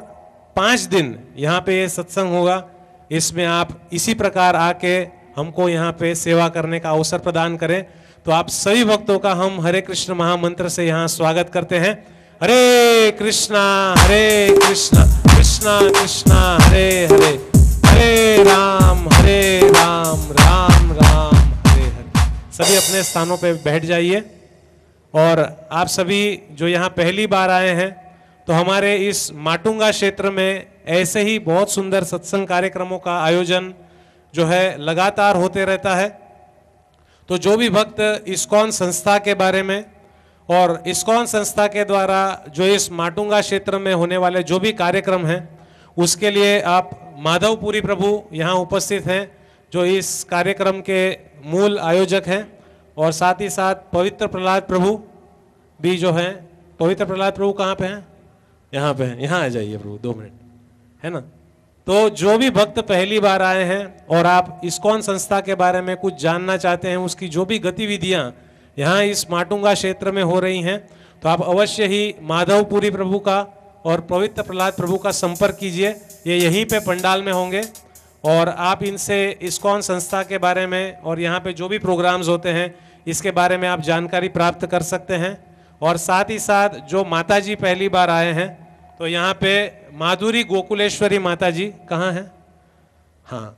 5 दिन यहाँ पे ये सत्संग होगा, इसमें आप इसी प्रकार आके हमको यहाँ पे सेवा करने का अवसर प्रदान करें। तो आप सभी भक्तों का हम हरे कृष्ण महामंत्र से यहाँ स्वागत करते हैं। हरे कृष्णा कृष्णा कृष्णा हरे हरे, हरे राम राम राम हरे हरे। सभी अपने स्थानों पे बैठ जाइए। और आप सभी जो यहाँ पहली बार आए हैं, तो हमारे इस माटुंगा क्षेत्र में ऐसे ही बहुत सुंदर सत्संग कार्यक्रमों का आयोजन जो है लगातार होते रहता है। तो जो भी भक्त इस्कॉन संस्था के बारे में और इस्कॉन संस्था के द्वारा जो इस माटुंगा क्षेत्र में होने वाले जो भी कार्यक्रम हैं, उसके लिए आप माधवपुरी प्रभु यहाँ उपस्थित हैं, जो इस कार्यक्रम के मूल आयोजक हैं, और साथ ही साथ पवित्र प्रहलाद प्रभु भी जो हैं। पवित्र प्रहलाद प्रभु कहाँ पे हैं? यहाँ पे हैं। यहाँ आ जाइए प्रभु, 2 मिनट, है ना। तो जो भी भक्त पहली बार आए हैं और आप इस्कॉन संस्था के बारे में कुछ जानना चाहते हैं, उसकी जो भी गतिविधियाँ यहाँ इस माटुंगा क्षेत्र में हो रही हैं, तो आप अवश्य ही माधवपुरी प्रभु का और पवित्र प्रहलाद प्रभु का संपर्क कीजिए। ये यहीं पे पंडाल में होंगे और आप इनसे इस्कॉन संस्था के बारे में और यहाँ पे जो भी प्रोग्राम्स होते हैं इसके बारे में आप जानकारी प्राप्त कर सकते हैं। और साथ ही साथ जो माता जी पहली बार आए हैं, तो यहाँ पे माधुरी गोकुलेश्वरी माता जी कहाँ हैं? हाँ,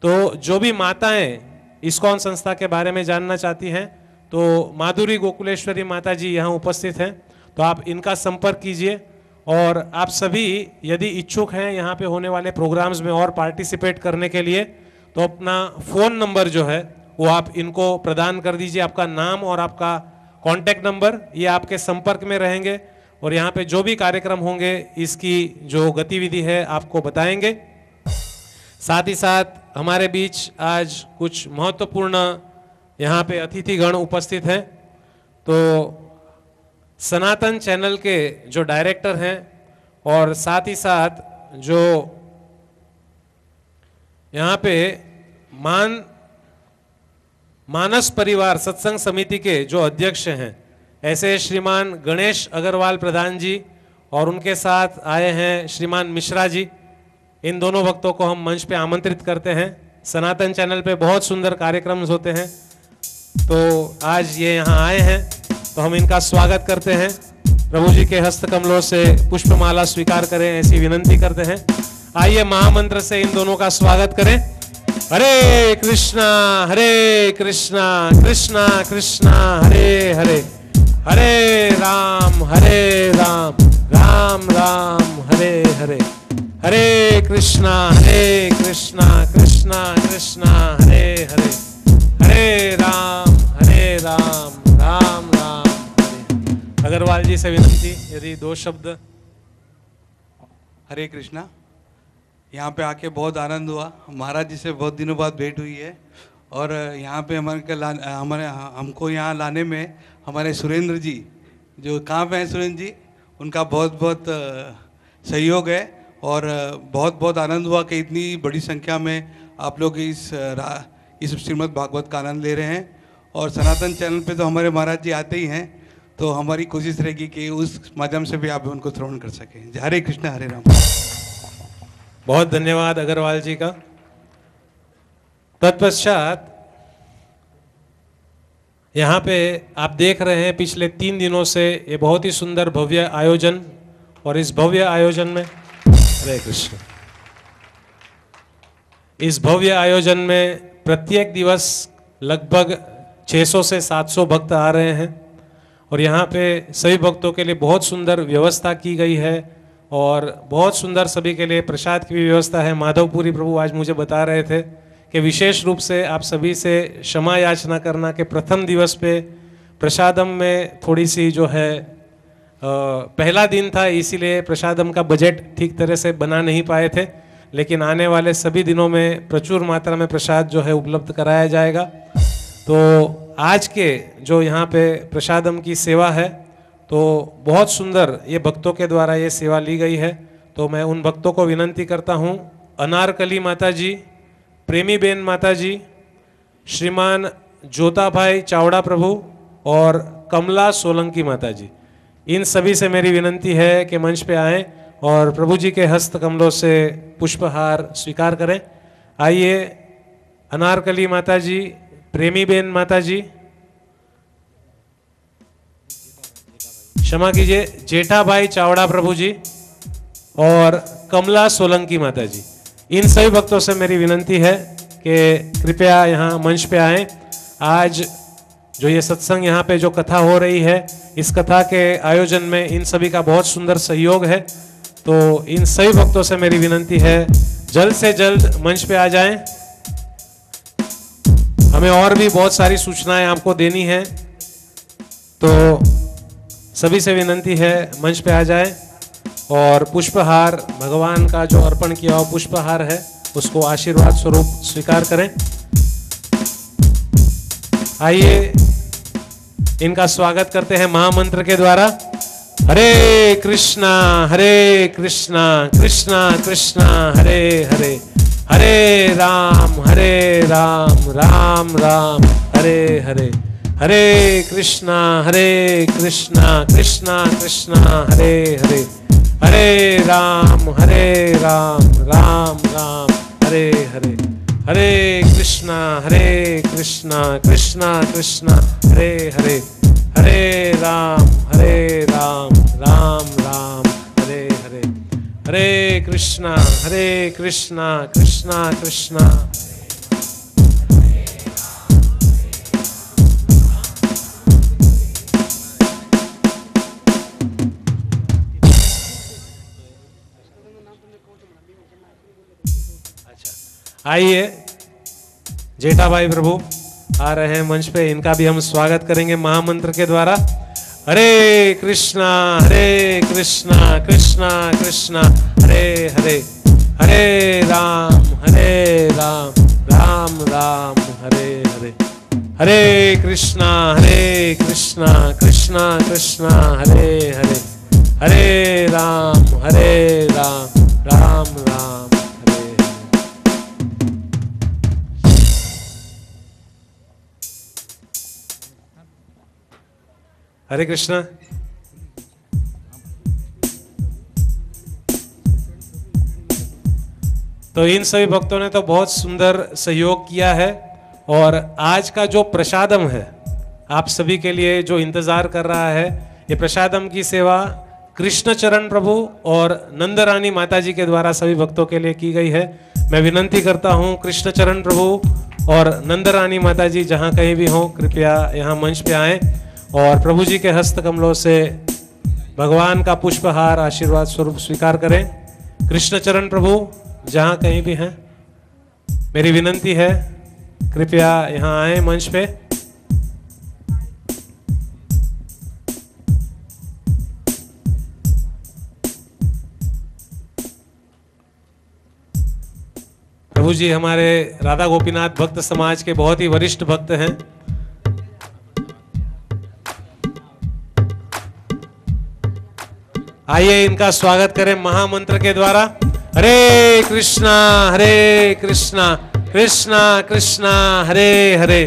तो जो भी माताएं इस्कॉन संस्था के बारे में जानना चाहती हैं, तो माधुरी गोकुलेश्वरी माता जी यहाँ उपस्थित हैं। तो आप इनका संपर्क कीजिए। और आप सभी यदि इच्छुक हैं यहाँ पे होने वाले प्रोग्राम्स में और पार्टिसिपेट करने के लिए, तो अपना फ़ोन नंबर जो है वो आप इनको प्रदान कर दीजिए। आपका नाम और आपका कॉन्टैक्ट नंबर ये आपके संपर्क में रहेंगे और यहाँ पे जो भी कार्यक्रम होंगे इसकी जो गतिविधि है आपको बताएंगे। साथ ही साथ हमारे बीच आज कुछ महत्वपूर्ण यहाँ पे अतिथिगण उपस्थित हैं। तो सनातन चैनल के जो डायरेक्टर हैं और साथ ही साथ जो यहाँ पे मानस परिवार सत्संग समिति के जो अध्यक्ष हैं, ऐसे श्रीमान गणेश अग्रवाल प्रधान जी और उनके साथ आए हैं श्रीमान मिश्रा जी। इन दोनों भक्तों को हम मंच पे आमंत्रित करते हैं। सनातन चैनल पे बहुत सुंदर कार्यक्रम होते हैं, तो आज ये यहाँ आए हैं, तो हम इनका स्वागत करते हैं। प्रभु जी के हस्त कमलों से पुष्पमाला स्वीकार करें, ऐसी विनंती करते हैं। आइए महामंत्र से इन दोनों का स्वागत करें। हरे कृष्णा कृष्णा कृष्णा हरे हरे, हरे राम राम राम हरे हरे, हरे कृष्णा कृष्णा कृष्णा हरे हरे, हरे राम राम राम हरे। अग्रवाल जी से विनंती, यदि 2 शब्द। हरे कृष्णा। यहाँ पे आके बहुत आनंद हुआ। महाराज जी से बहुत दिनों बाद भेंट हुई है और यहाँ पे हमको यहाँ लाने में हमारे सुरेंद्र जी, जो कहाँ पे हैं सुरेंद्र जी, उनका बहुत बहुत सहयोग है और बहुत बहुत आनंद हुआ कि इतनी बड़ी संख्या में आप लोग इस श्रीमद् भागवत का आनंद ले रहे हैं। और सनातन चैनल पे तो हमारे महाराज जी आते ही हैं, तो हमारी कोशिश रहेगी कि उस माध्यम से भी आप उनको श्रवण कर सकें। हरे कृष्ण हरे राम। बहुत धन्यवाद अग्रवाल जी का। तत्पश्चात यहाँ पे आप देख रहे हैं पिछले 3 दिनों से ये बहुत ही सुंदर भव्य आयोजन, और इस भव्य आयोजन में हरे कृष्ण, इस भव्य आयोजन में प्रत्येक दिवस लगभग 600 से 700 भक्त आ रहे हैं और यहाँ पे सभी भक्तों के लिए बहुत सुंदर व्यवस्था की गई है और बहुत सुंदर सभी के लिए प्रसाद की भी व्यवस्था है। माधवपुरी प्रभु आज मुझे बता रहे थे कि विशेष रूप से आप सभी से क्षमा याचना करना कि प्रथम दिवस पे प्रसादम में थोड़ी सी जो है पहला दिन था, इसीलिए प्रसादम का बजट ठीक तरह से बना नहीं पाए थे, लेकिन आने वाले सभी दिनों में प्रचुर मात्रा में प्रसाद जो है उपलब्ध कराया जाएगा। तो आज के जो यहाँ पे प्रसादम की सेवा है, तो बहुत सुंदर ये भक्तों के द्वारा ये सेवा ली गई है। तो मैं उन भक्तों को विनंती करता हूँ, अनारकली माता जी, प्रेमी बेन माता जी, श्रीमान जोता भाई चावड़ा प्रभु और कमला सोलंकी माता जी, इन सभी से मेरी विनंती है कि मंच पे आएं और प्रभु जी के हस्त कमलों से पुष्पहार स्वीकार करें। आइए अनारकली माता जी, प्रेमी बेन माता जी, क्षमा कीजिए, जेठाभाई चावड़ा प्रभु जी और कमला सोलंकी माता जी, इन सभी भक्तों से मेरी विनंती है कि कृपया यहाँ मंच पे आएं। आज जो ये सत्संग यहाँ पे जो कथा हो रही है, इस कथा के आयोजन में इन सभी का बहुत सुंदर सहयोग है। तो इन सभी भक्तों से मेरी विनंती है जल्द से जल्द मंच पे आ जाएं। हमें और भी बहुत सारी सूचनाएं आपको देनी है, तो सभी से विनंती है मंच पे आ जाएं और पुष्पहार, भगवान का जो अर्पण किया हुआ पुष्पहार है उसको आशीर्वाद स्वरूप स्वीकार करें। आइए इनका स्वागत करते हैं महामंत्र के द्वारा। हरे कृष्णा कृष्णा कृष्णा हरे हरे, हरे राम राम राम हरे हरे, हरे कृष्णा कृष्णा कृष्णा हरे हरे, हरे राम राम राम हरे हरे, हरे कृष्णा कृष्णा कृष्णा हरे हरे, हरे राम राम राम हरे हरे, हरे कृष्णा कृष्णा कृष्णा। आइए जेठाभाई प्रभु आ रहे हैं मंच पे, इनका भी हम स्वागत करेंगे महामंत्र के द्वारा। हरे कृष्णा कृष्णा कृष्णा हरे हरे, हरे राम राम राम हरे हरे, हरे कृष्णा कृष्णा कृष्णा हरे हरे, हरे राम राम राम। हरे कृष्णा। तो इन सभी भक्तों ने तो बहुत सुंदर सहयोग किया है और आज का जो प्रसादम है आप सभी के लिए जो इंतजार कर रहा है, ये प्रसादम की सेवा कृष्ण चरण प्रभु और नंदरानी माता जी के द्वारा सभी भक्तों के लिए की गई है। मैं विनंती करता हूँ कृष्ण चरण प्रभु और नंदरानी माता जी जहाँ कहीं भी हों कृपया यहाँ मंच पे आएं और प्रभु जी के हस्त कमलों से भगवान का पुष्पहार आशीर्वाद स्वरूप स्वीकार करें। कृष्ण चरण प्रभु जहाँ कहीं भी हैं, मेरी विनंती है कृपया यहाँ आए मंच पे। प्रभु जी हमारे राधा गोपीनाथ भक्त समाज के बहुत ही वरिष्ठ भक्त हैं। आइए इनका स्वागत करें महामंत्र के द्वारा। हरे कृष्णा कृष्णा कृष्णा हरे हरे,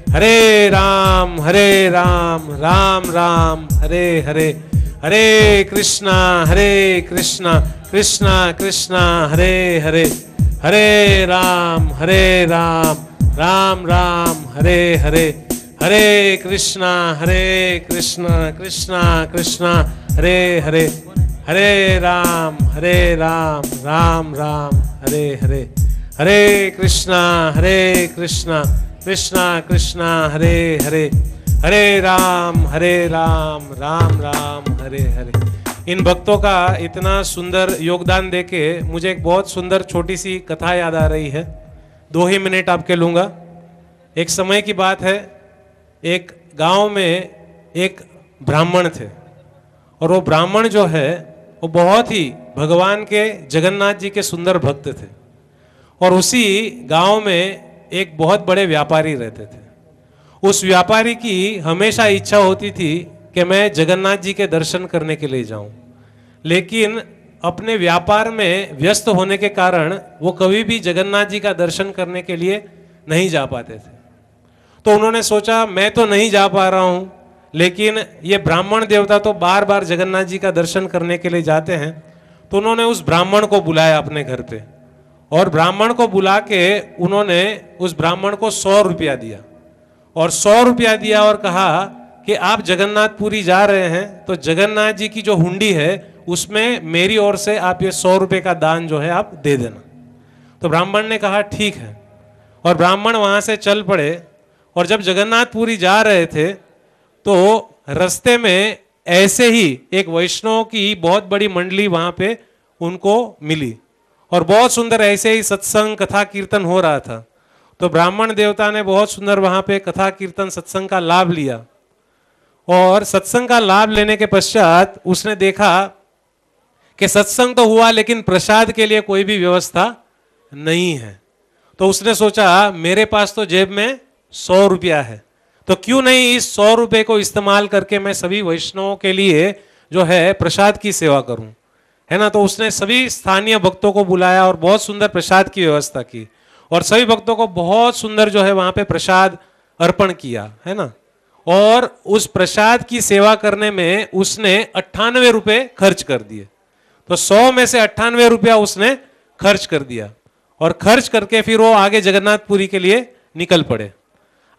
हरे राम राम राम हरे हरे, हरे कृष्णा कृष्णा कृष्णा हरे हरे, हरे राम राम राम हरे हरे, हरे कृष्णा कृष्णा कृष्णा हरे हरे, हरे राम राम राम हरे हरे, हरे कृष्णा कृष्णा कृष्णा हरे हरे, हरे राम राम राम हरे हरे। इन भक्तों का इतना सुंदर योगदान देके मुझे एक बहुत सुंदर छोटी सी कथा याद आ रही है। 2 ही मिनट आपके लूंगा। एक समय की बात है, एक गांव में एक ब्राह्मण थे और वो ब्राह्मण जो है वो बहुत ही भगवान के जगन्नाथ जी के सुंदर भक्त थे और उसी गांव में एक बहुत बड़े व्यापारी रहते थे। उस व्यापारी की हमेशा इच्छा होती थी कि मैं जगन्नाथ जी के दर्शन करने के लिए जाऊं, लेकिन अपने व्यापार में व्यस्त होने के कारण वो कभी भी जगन्नाथ जी का दर्शन करने के लिए नहीं जा पाते थे। तो उन्होंने सोचा मैं तो नहीं जा पा रहा हूं, लेकिन ये ब्राह्मण देवता तो बार बार जगन्नाथ जी का दर्शन करने के लिए जाते हैं। तो उन्होंने उस ब्राह्मण को बुलाया अपने घर पे, और ब्राह्मण को बुला के उन्होंने उस ब्राह्मण को 100 रुपया दिया, और 100 रुपया दिया और कहा कि आप जगन्नाथपुरी जा रहे हैं तो जगन्नाथ जी की जो हुंडी है उसमें मेरी ओर से आप ये 100 रुपये का दान जो है आप दे देना। तो ब्राह्मण ने कहा ठीक है, और ब्राह्मण वहां से चल पड़े। और जब जगन्नाथपुरी जा रहे थे तो रास्ते में ऐसे ही एक वैष्णव की बहुत बड़ी मंडली वहां पे उनको मिली, और बहुत सुंदर ऐसे ही सत्संग कथा कीर्तन हो रहा था। तो ब्राह्मण देवता ने बहुत सुंदर वहां पे कथा कीर्तन सत्संग का लाभ लिया, और सत्संग का लाभ लेने के पश्चात उसने देखा कि सत्संग तो हुआ लेकिन प्रसाद के लिए कोई भी व्यवस्था नहीं है। तो उसने सोचा मेरे पास तो जेब में 100 रुपया है, तो क्यों नहीं इस 100 रुपये को इस्तेमाल करके मैं सभी वैष्णवों के लिए जो है प्रसाद की सेवा करूं, है ना। तो उसने सभी स्थानीय भक्तों को बुलाया और बहुत सुंदर प्रसाद की व्यवस्था की, और सभी भक्तों को बहुत सुंदर जो है वहां पे प्रसाद अर्पण किया, है ना। और उस प्रसाद की सेवा करने में उसने 98 रुपये खर्च कर दिए। तो 100 में से 98 रुपया उसने खर्च कर दिया, और खर्च करके फिर वो आगे जगन्नाथपुरी के लिए निकल पड़े।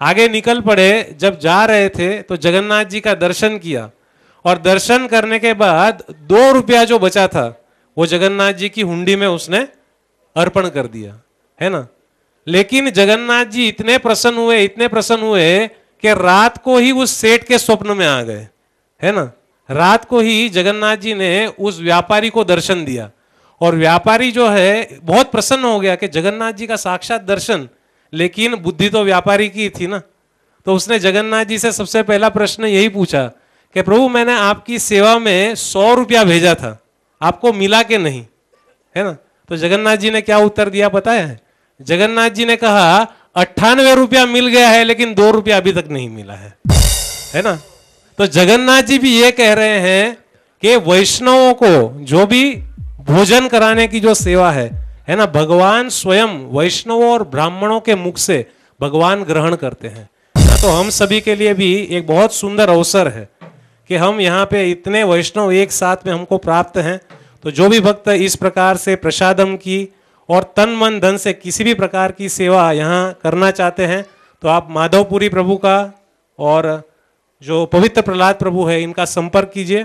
आगे निकल पड़े, जब जा रहे थे तो जगन्नाथ जी का दर्शन किया, और दर्शन करने के बाद 2 रुपया जो बचा था वो जगन्नाथ जी की हुंडी में उसने अर्पण कर दिया, है ना। लेकिन जगन्नाथ जी इतने प्रसन्न हुए कि रात को ही उस सेठ के स्वप्न में आ गए, है ना। रात को ही जगन्नाथ जी ने उस व्यापारी को दर्शन दिया, और व्यापारी जो है बहुत प्रसन्न हो गया कि जगन्नाथ जी का साक्षात दर्शन, लेकिन बुद्धि तो व्यापारी की थी ना। तो उसने जगन्नाथ जी से सबसे पहला प्रश्न यही पूछा कि प्रभु मैंने आपकी सेवा में 100 रुपया भेजा था, आपको मिला कि नहीं, है ना। तो जगन्नाथ जी ने क्या उत्तर दिया पता है? जगन्नाथ जी ने कहा 98 रुपया मिल गया है लेकिन 2 रुपया अभी तक नहीं मिला है ना। तो जगन्नाथ जी भी ये कह रहे हैं कि वैष्णवों को जो भी भोजन कराने की जो सेवा है ना, भगवान स्वयं वैष्णवों और ब्राह्मणों के मुख से भगवान ग्रहण करते हैं। तो हम सभी के लिए भी एक बहुत सुंदर अवसर है कि हम यहाँ पे इतने वैष्णव एक साथ में हमको प्राप्त हैं। तो जो भी भक्त इस प्रकार से प्रसादम की और तन मन धन से किसी भी प्रकार की सेवा यहाँ करना चाहते हैं तो आप माधवपुरी प्रभु का और जो पवित्र प्रहलाद प्रभु है इनका संपर्क कीजिए।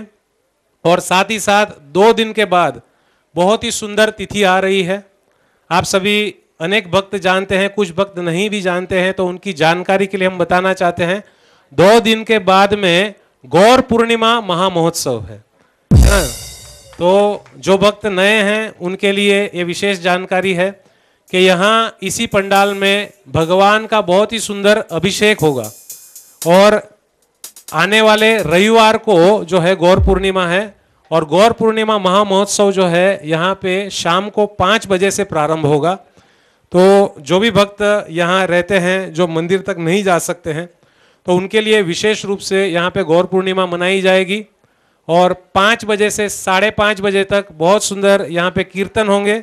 और साथ ही साथ 2 दिन के बाद बहुत ही सुंदर तिथि आ रही है। आप सभी अनेक भक्त जानते हैं, कुछ भक्त नहीं भी जानते हैं, तो उनकी जानकारी के लिए हम बताना चाहते हैं। 2 दिन के बाद में गौर पूर्णिमा महामहोत्सव है ना। तो जो भक्त नए हैं उनके लिए ये विशेष जानकारी है कि यहाँ इसी पंडाल में भगवान का बहुत ही सुंदर अभिषेक होगा, और आने वाले रविवार को जो है गौर पूर्णिमा है, और गौर पूर्णिमा महामहोत्सव जो है यहाँ पे शाम को 5 बजे से प्रारंभ होगा। तो जो भी भक्त यहाँ रहते हैं जो मंदिर तक नहीं जा सकते हैं तो उनके लिए विशेष रूप से यहाँ पे गौर पूर्णिमा मनाई जाएगी, और 5 बजे से 5:30 बजे तक बहुत सुंदर यहाँ पे कीर्तन होंगे।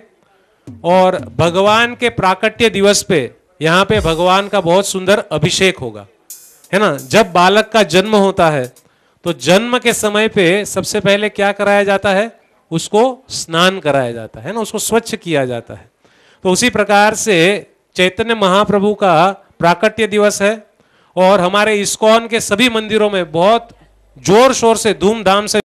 और भगवान के प्राकट्य दिवस पे यहाँ पे भगवान का बहुत सुंदर अभिषेक होगा, है ना। जब बालक का जन्म होता है तो जन्म के समय पे सबसे पहले क्या कराया जाता है? उसको स्नान कराया जाता है ना, उसको स्वच्छ किया जाता है। तो उसी प्रकार से चैतन्य महाप्रभु का प्राकट्य दिवस है, और हमारे इस्कॉन के सभी मंदिरों में बहुत जोर शोर से धूमधाम से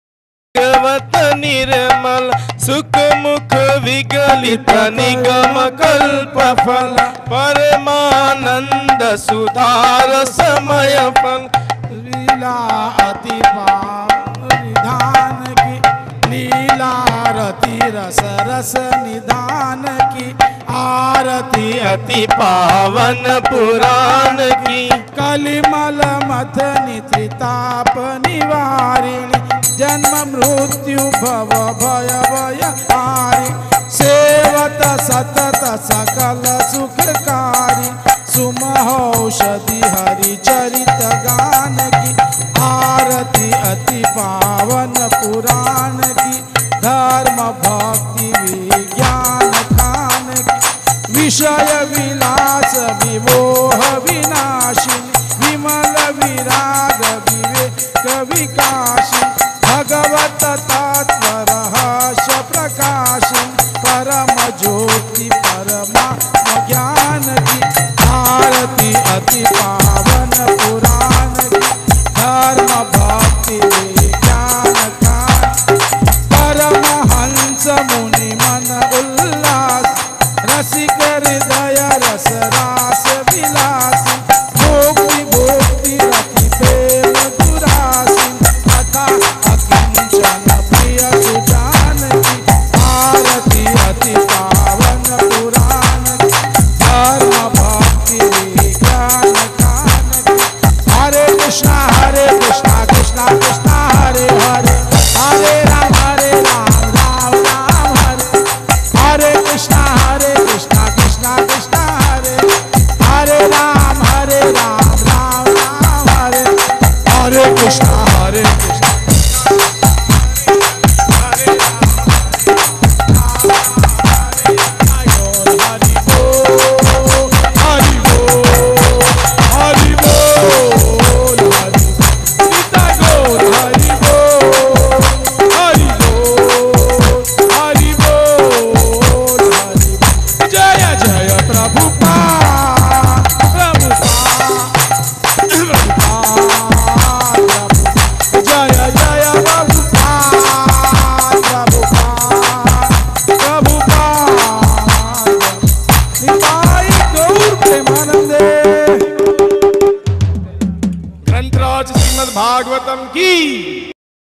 निर्मल सुख मुख विगलित निगम कल्प फल परमानंद सुधार समय फल लीला अति निधान की लीला रति रस रस निधान की आरती अति पावन पुराण की कलिमल मथनि त्रिताप निवारिणी जन्म मृत्यु भव भय भय हारी सेवत सतत सकल सुखकारी सुमहौषधि हरि चरित गान की आरती अति पावन पुराण की धर्म भक्ति विज्ञान खान की विषय विलास विमोह विनाशिनी विमल विराग विवेक विकासी भगवत तत्व रहस्य प्रकाशी परम ज्योति परमात्म ज्ञान की आरती अति पावन पुराण की धर्म भक्ति विज्ञान का परमहंस मुनि मन उल्लास रसिक हृदय रस रास विलासी भोक्ति भोक्ति रति प्रेम दुरासी तथा अकिंचन प्रिय सुजान की आरती अति पावन पुराण की धर्म भक्ति विज्ञान कान की हरे कृष्णा कृष्णा कृष्णा हरे हरे हरे राम राम राम हरे हरे कृष्णा कृष्णा कृष्णा हरे राम राम हरे हरे कृष्णा हरे कृष्णा हरे राम हरि बोल हरि बोल हरि बोल हरि सीता गौर हरि बोल हरि बोल हरि बोल हरि जय जय प्रभुपाद प्रभुपाद जय जय प्रभुपाद प्रभुपाद निताई गौर प्रेमानंदे। ग्रंथराज श्रीमद् भागवतम की